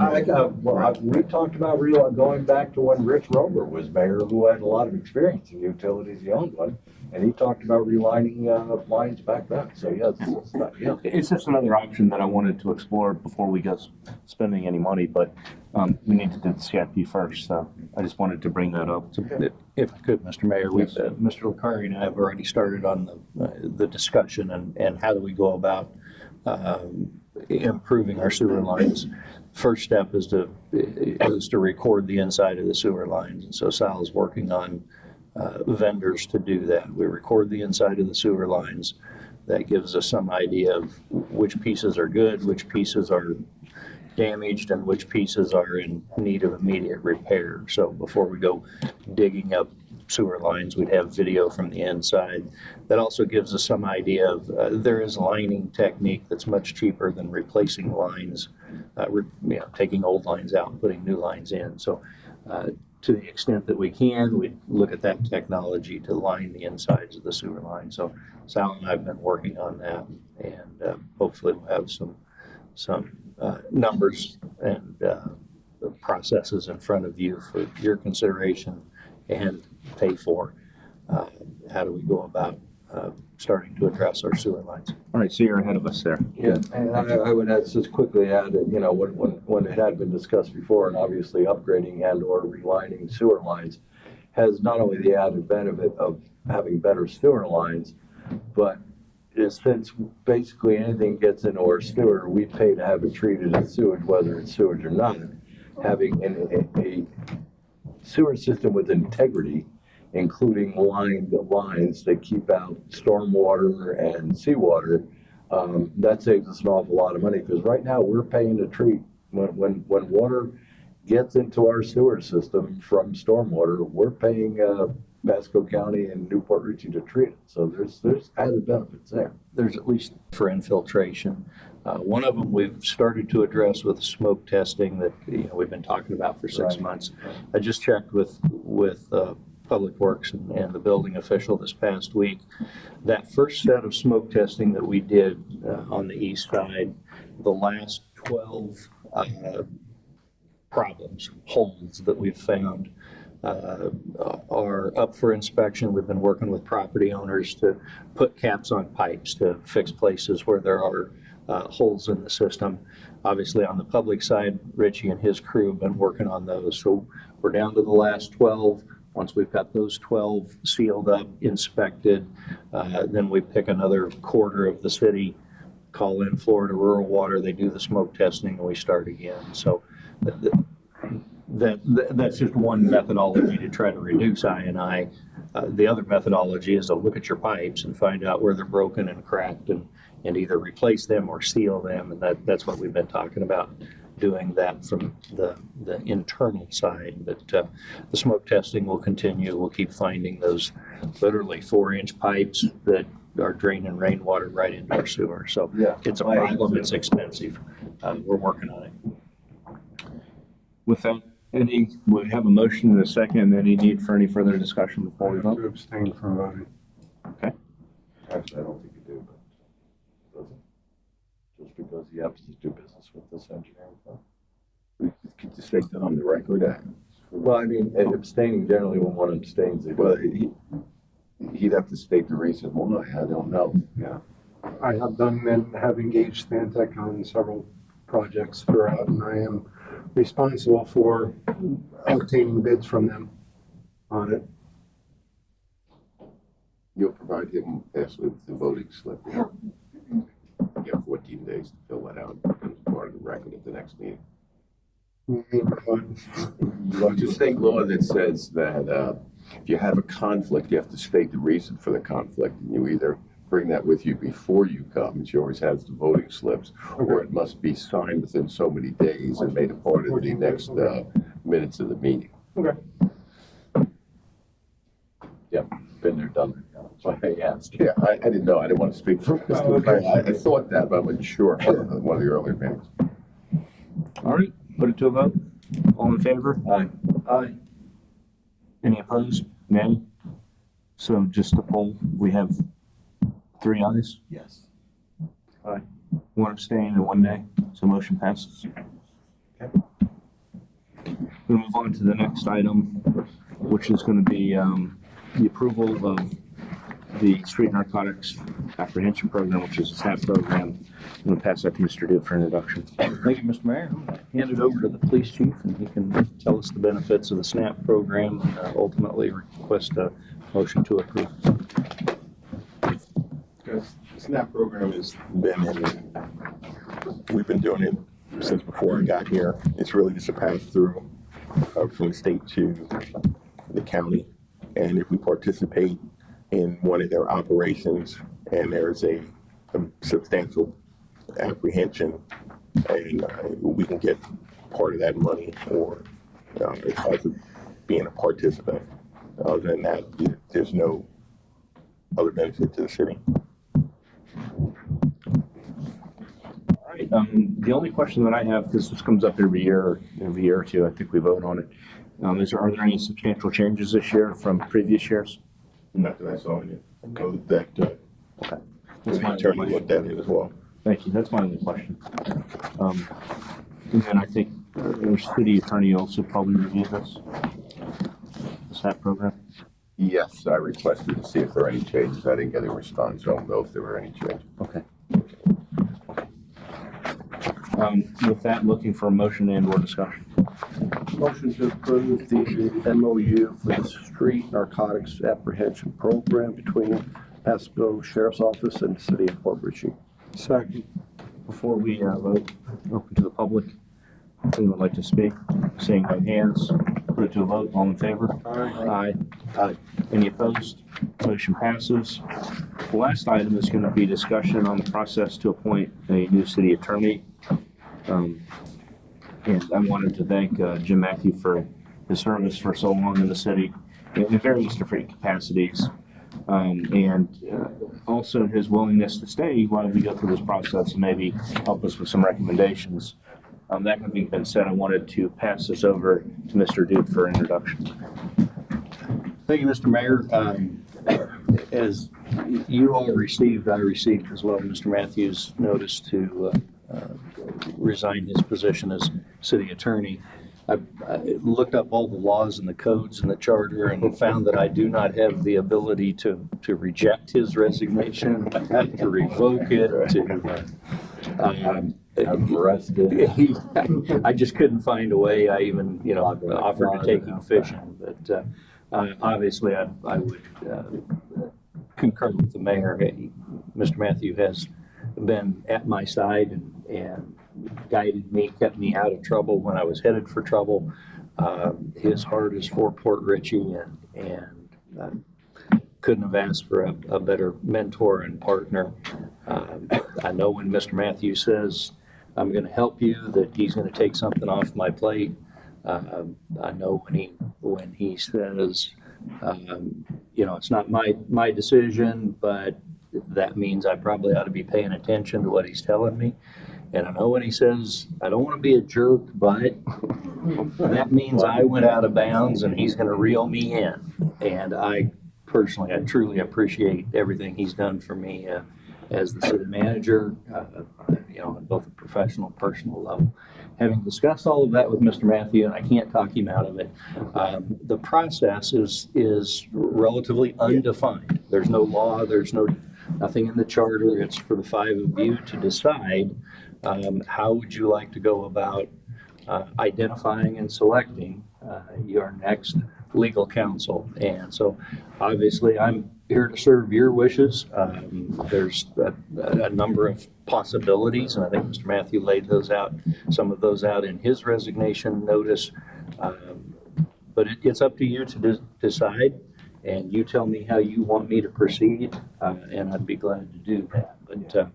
We talked about going back to when Rich Rover was mayor, who had a lot of experience in utilities, he owned one, and he talked about relining lines back then, so yes, It's just another option that I wanted to explore before we go spending any money, but we need to do the CIP first, so I just wanted to bring that up. If I could, Mr. Mayor, Mr. O'Carry and I have already started on the discussion and how do we go about improving our sewer lines. First step is to record the inside of the sewer lines, and so Sal's working on vendors to do that. We record the inside of the sewer lines. That gives us some idea of which pieces are good, which pieces are damaged, and which pieces are in need of immediate repair. So before we go digging up sewer lines, we'd have video from the inside. That also gives us some idea of, there is lining technique that's much cheaper than replacing lines, taking old lines out and putting new lines in. So to the extent that we can, we look at that technology to line the insides of the sewer line. So Sal and I have been working on that, and hopefully we'll have some numbers and processes in front of you for your consideration and pay for. How do we go about starting to address our sewer lines? All right, so you're ahead of us there. Yeah, and I would just quickly add that, you know, when it had been discussed before, and obviously upgrading and or relining sewer lines has not only the added benefit of having better sewer lines, but since basically anything gets into our sewer, we pay to have it treated as sewage, whether it's sewage or not. Having a sewer system with integrity, including lines that keep out stormwater and seawater, that saves us an awful lot of money, because right now we're paying to treat, when water gets into our sewer system from stormwater, we're paying Pasco County and Newport Richey to treat it. So there's added benefits there. There's at least for infiltration. One of them we've started to address with smoke testing that we've been talking about for 6 months. I just checked with Public Works and the building official this past week. That first set of smoke testing that we did on the east side, the last 12 holes that we've found are up for inspection. We've been working with property owners to put caps on pipes to fix places where there are holes in the system. Obviously on the public side, Richie and his crew have been working on those. So we're down to the last 12. Once we've got those 12 sealed up, inspected, then we pick another quarter of the city, call in Florida Rural Water, they do the smoke testing, and we start again. So that's just one methodology to try to reduce I&I. The other methodology is to look at your pipes and find out where they're broken and cracked and either replace them or seal them. And that's what we've been talking about, doing that from the internal side. But the smoke testing will continue. We'll keep finding those literally 4-inch pipes that are draining rainwater right into our sewer. So it's a problem. It's expensive. We're working on it. With that, we have a motion and a second. Any need for any further discussion before we vote? To abstain from voting. Okay. Actually, I don't think you do, but doesn't. Just because you have to do business with this engineering firm. To state that on the record, Well, I mean, abstaining generally when one abstains. well, he'd have to state the reason why, I don't know. Yeah. I have done and have engaged Stantec on several projects throughout, and I am responsible for obtaining bids from them on it. You'll provide him, Ashley, with the voting slip. You have 14 days to fill that out, as part of the record at the next meeting. There's a state law that says that if you have a conflict, you have to state the reason for the conflict, and you either bring that with you before you come, and she always has the voting slips, or it must be signed within so many days and made a part of the next minutes of the meeting. Okay. Yep, been there, done that. That's why I asked. Yeah, I didn't know. I didn't want to speak for Mr. Mayor. I thought that, but I wasn't sure. One of the earlier meetings. All right, put it to a vote. All in favor? Aye. Aye. Any opposed? Nay? So just a poll, we have 3 ayes, Yes. 1 abstain and 1 nay, so motion passes. Okay. We'll move on to the next item, which is going to be the approval of the Street Narcotics Apprehension Program, which is a SNAP program. I'm going to pass that to Mr. Duke for introduction. Thank you, Mr. Mayor. I'm gonna hand it over to the police chief, and he can tell us the benefits of the SNAP program and ultimately request a motion to approve. Because the SNAP program has been we've been doing it since before I got here. It's really just a pass through from the state to the county. And if we participate in one of their operations and there's a substantial apprehension, and we can get part of that money or because of being a participant. Other than that, there's no other benefit to the city. All right, the only question that I have, because this comes up every year or two, I think we vote on it. Are there any substantial changes this year from previous years? Not that I saw in it. Code that Okay. That's my attorney only looked at it as well. Thank you. That's my only question. And then I think our city attorney also probably reviewed this SNAP program. Yes, I requested to see if there are any changes. I didn't get a response. I don't know if there were any changes. Okay. With that, looking for a motion and or discussion. Motion to approve the MOU for the Street Narcotics Apprehension Program between Pasco Sheriff's Office and the City of Port Richey. Second. Before we vote, open to the public. Anyone would like to speak? Seeing no hands, put it to a vote. All in favor? Aye. Aye. Any opposed? Motion passes. The last item is going to be discussion on the process to appoint a new city attorney. And I wanted to thank Jim Matthew for his service for so long in the city in various different capacities. And also his willingness to stay while we go through this process and maybe help us with some recommendations. That having been said, I wanted to pass this over to Mr. Duke for introduction. Thank you, Mr. Mayor. As you all received, I received as well, Mr. Matthews' notice to resign his position as city attorney. I looked up all the laws and the codes and the charter and found that I do not have the ability to reject his resignation, to revoke it, I'm arrested. I just couldn't find a way. I even, offered to take him fishing, but obviously I would concur with the mayor. Mr. Matthew has been at my side and guided me, kept me out of trouble when I was headed for trouble. His heart is for Port Richey, and couldn't have asked for a better mentor and partner. I know when Mr. Matthew says, I'm going to help you, that he's going to take something off my plate. I know when he says, it's not my decision, but that means I probably ought to be paying attention to what he's telling me. And I know when he says, I don't want to be a jerk, but that means I went out of bounds and he's going to reel me in. And I truly appreciate everything he's done for me as the city manager, on both a professional and personal level. having discussed all of that with Mr. Matthew, and I can't talk him out of it, the process is relatively undefined. There's no law, there's nothing in the charter. It's for the five of you to decide how would you like to go about identifying and selecting your next legal counsel. And so obviously I'm here to serve your wishes. There's a number of possibilities, and I think Mr. Matthew laid some of those out in his resignation notice. But it's up to you to decide, and you tell me how you want me to proceed, and I'd be glad to do that. But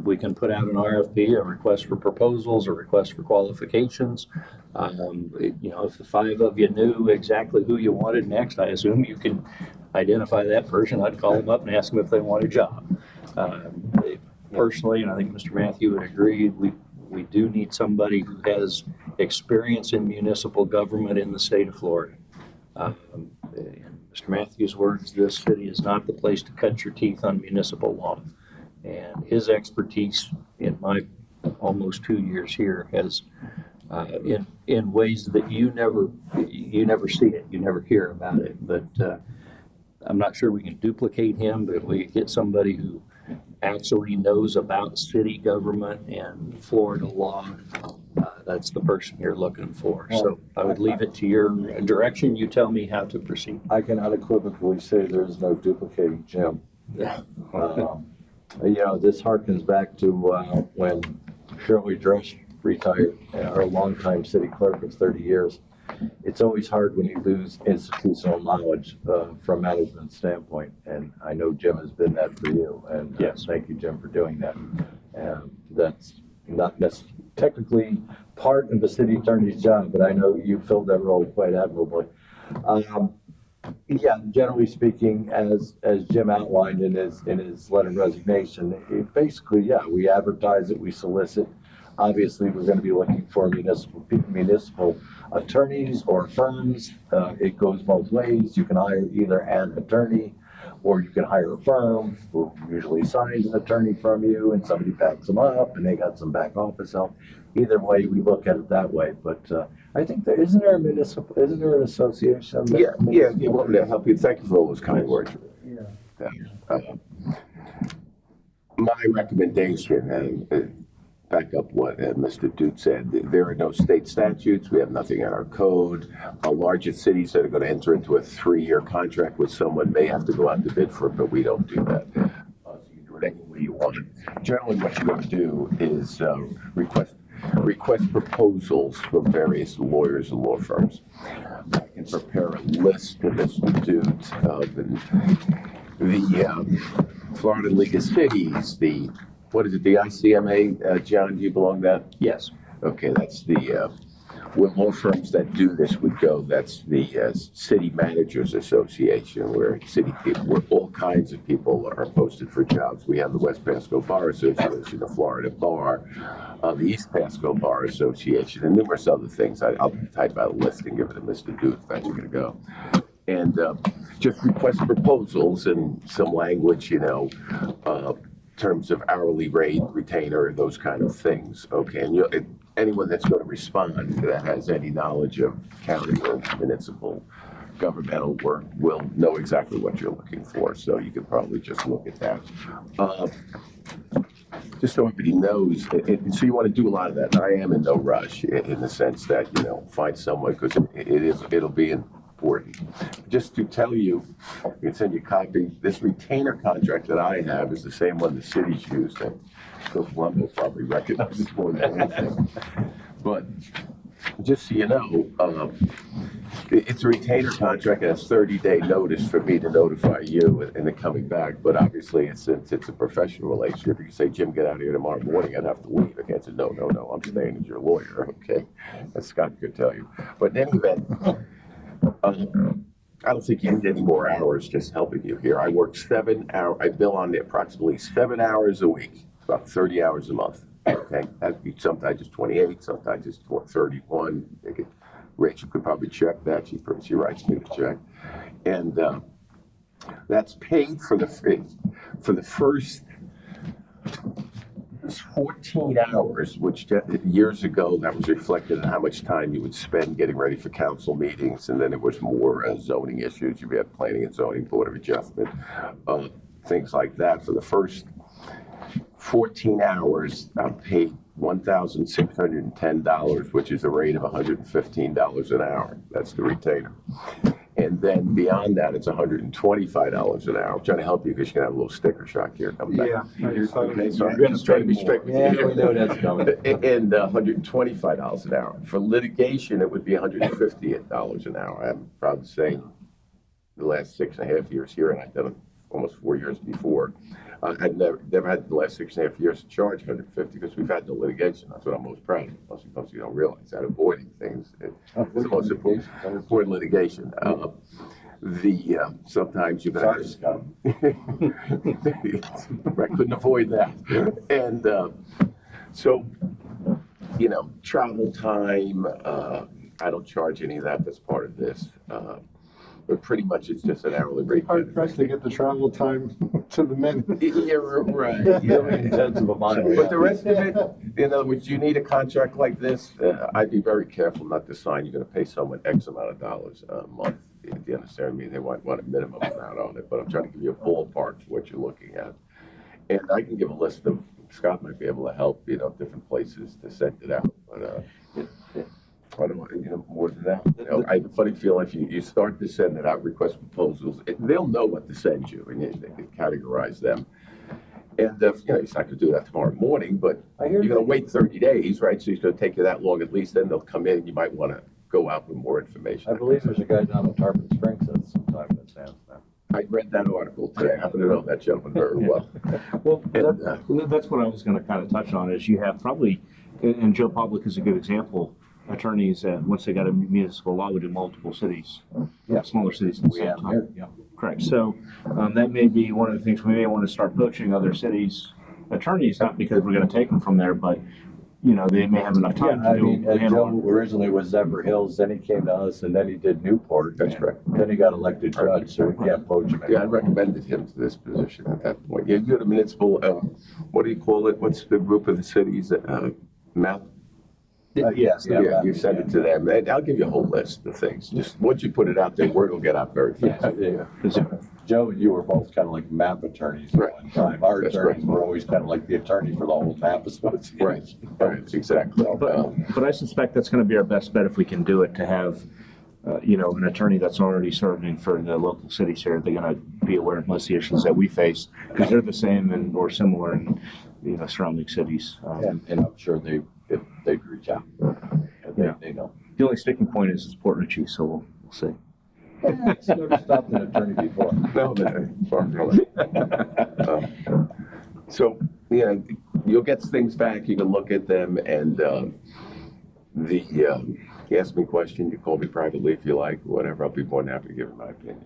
we can put out an RFP, a request for proposals, a request for qualifications. If the five of you knew exactly who you wanted next, I assume you can identify that person. I'd call them up and ask them if they want a job. Personally, and I think Mr. Matthew would agree, we do need somebody who has experience in municipal government in the state of Florida. In Mr. Matthews' words, this city is not the place to cut your teeth on municipal law. And his expertise in my almost 2 years here has, in ways that you never see it, you never hear about it. But I'm not sure we can duplicate him, but if we get somebody who actually knows about city government and Florida law, that's the person you're looking for. So I would leave it to your direction. You tell me how to proceed. I can unequivocally say there is no duplicating Jim. This harkens back to when Shirley Dresch retired, our longtime city clerk of 30 years. It's always hard when you lose institutional knowledge from management standpoint, and I know Jim has been that for you. And yes, thank you, Jim, for doing that. That's not necessarily technically part of the city attorney's job, but I know you filled that role quite admirably. Generally speaking, as Jim outlined in his letter of resignation, we advertise it, we solicit. Obviously, we're going to be looking for municipal attorneys or firms. It goes both ways. You can hire either an attorney, or you can hire a firm who usually signs an attorney from you, and somebody backs them up, and they got some back office help. Either way, we look at it that way. But I think isn't there an association? Well, to help you. Thank you for all those kind words. My recommendation, back up what Mr. Dude said, there are no state statutes. We have nothing in our code. Larger cities that are going to enter into a 3-year contract with someone may have to go out to bid for it, but we don't do that. So you can do it any way you want. Generally, what you're going to do is request proposals from various lawyers and law firms. I can prepare a list of Mr. Dude of the Florida League of Cities, the ICMA, John, do you belong to that? Yes. Okay, that's the, where law firms that do this would go. That's the City Managers Association, where all kinds of people are posted for jobs. We have the West Pasco Bar Association, the Florida Bar, the East Pasco Bar Association, and numerous other things. I'll type out a list and give it to Mr. Dude if that's going to go. And just request proposals and some language, terms of hourly rate, retainer, those kind of things. Okay, and anyone that's going to respond that has any knowledge of county or municipal governmental work will know exactly what you're looking for. So you could probably just look at that. Just so everybody knows, so you want to do a lot of that. And I am in no rush in the sense that, find someone, because it'll be important. Just to tell you, I can send you a copy. This retainer contract that I have is the same one the city's used, and Phil Colombo probably recognizes more than anything. But just so you know, it's a retainer contract, and it's 30-day notice for me to notify you and then coming back. But obviously, since it's a professional relationship, you can say, Jim, get out of here tomorrow morning, I'd have to leave. I can't say, no, I'm staying as your lawyer, okay? As Scott could tell you. But in any event, I don't think you need any more hours just helping you here. I work 7 hours. I bill on approximately 7 hours a week, about 30 hours a month. Okay, that'd be sometimes just 28, sometimes just 31. Rachel could probably check that. She writes me the check, and that's paid for the first was 14 hours, which years ago, that was reflected in how much time you would spend getting ready for council meetings, and then it was more zoning issues. You had planning and zoning, board of adjustment, things like that. For the first 14 hours, I'm paid $1,610, which is a rate of $115 an hour. That's the retainer. And then beyond that, it's $125 an hour. I'm trying to help you because you're going to have a little sticker shock here coming back. Yeah. Okay, so I'm going to try to be straight with you. Yeah, we know that's coming. And $125 an hour. For litigation, it would be $158 an hour. I'm proud to say the last 6.5 years here, and I've done it almost 4 years before. I've never had the last 6.5 years to charge $150 because we've had no litigation. That's what I'm most proud of. Most people don't realize that able things is the most important litigation. Sometimes you're going to I couldn't avoid that. And so, travel time, I don't charge any of that. That's part of this. But pretty much it's just an hourly rate. Hard pressed to get the travel time to the minute. Yeah, right. Intensive amount. But the rest of it, in other words, you need a contract like this, I'd be very careful not to sign. You're going to pay someone X amount of dollars a month. Do you understand? I mean, they want a minimum amount on it, but I'm trying to give you a ballpark for what you're looking at. And I can give a list of, Scott might be able to help, different places to send it out. But I don't want more than that. I have a funny feeling if you start to send it out, request proposals, they'll know what to send you, and they can categorize them. And he's not going to do that tomorrow morning, but you're going to wait 30 days, right? So he's going to take you that long at least. Then they'll come in, and you might want to go out with more information. I believe there's a guy down in Tarpon Springs that's sometime that stands there. I read that article today. I happen to know that gentleman very well. Well, that's what I was going to kind of touch on. Is you have probably, and Joe Public is a good example. Attorneys, once they got a municipal law, would do multiple cities, smaller cities at the same time. Yeah. Correct. So that may be one of the things we may want to start poaching other cities' attorneys, not because we're going to take them from there, but they may have enough time to do. Joe originally was Zephyr Hills, then he came to us, and then he did Newport. That's correct. Then he got elected judge, so we can't poach him. Yeah, I recommended him to this position at that point. Yeah, you had a municipal, what do you call it? What's the group of the cities? Map? Yes. Yeah, you send it to them, and I'll give you a whole list of things. Just once you put it out there, word will get out very fast. Yeah. Joe and you were both kind of like map attorneys at one time. Our attorneys were always kind of like the attorney for the whole map association. Right, exactly. But I suspect that's going to be our best bet if we can do it, to have an attorney that's already serving for the local cities here. They're going to be aware of most of the issues that we face because they're the same or similar in surrounding cities. And I'm sure they'd reach out. They know. The only sticking point is Port Richey, so we'll see. It's never stopped an attorney before. No, far from it. So, you'll get things back, you can look at them, and you ask me a question, you call me privately if you like, whatever, I'll be more than happy to give you my opinion.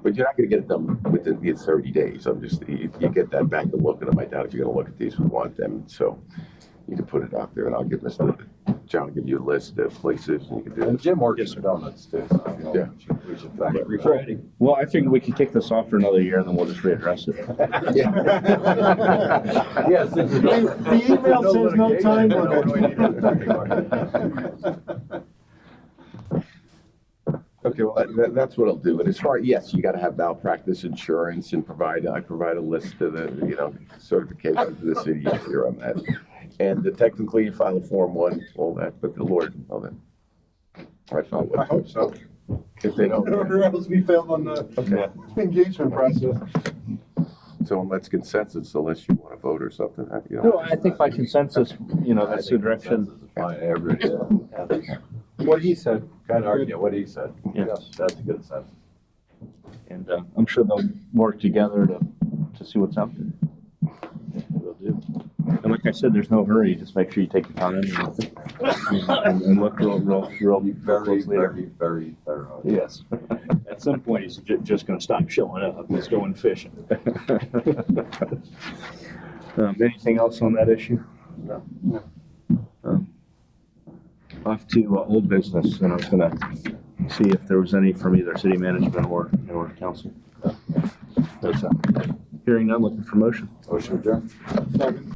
But you're not going to get it done within 30 days. You get that back and look at them. I doubt if you're going to look at these, we want them. So you can put it out there, and I'll give Mr. John, give you a list of places, and you can do And it. Jim works for donuts too, so Yeah. we should factory Friday. Well, I figured we could kick this off for another year and then we'll just readdress it. Yes. The email says no time Okay, well, that's what I'll do. And as far, yes, you got to have malpractice insurance and I provide a list of the, certification to the city here on that. And technically you file a Form 1, all that, but the Lord know that. I filed I one. hope so. If they don't. Or else we failed on the engagement process. So unless consensus, unless you want to vote or something. No, I think by consensus, that's the direction. What he said. Kind of argue what he said. Yes. Yes, that's a good sense. And I'm sure they'll work together to see what's out there. They'll do. And like I said, there's no hurry. Just make sure you take your time and look real Very, closely. very thorough. Yes. At some point, he's just going to stop showing up. He's going fishing. Anything else on that issue? No. Off to old business, and I was going to see if there was any from either city management or council. Hearing none, looking for motion. Motion adjourned.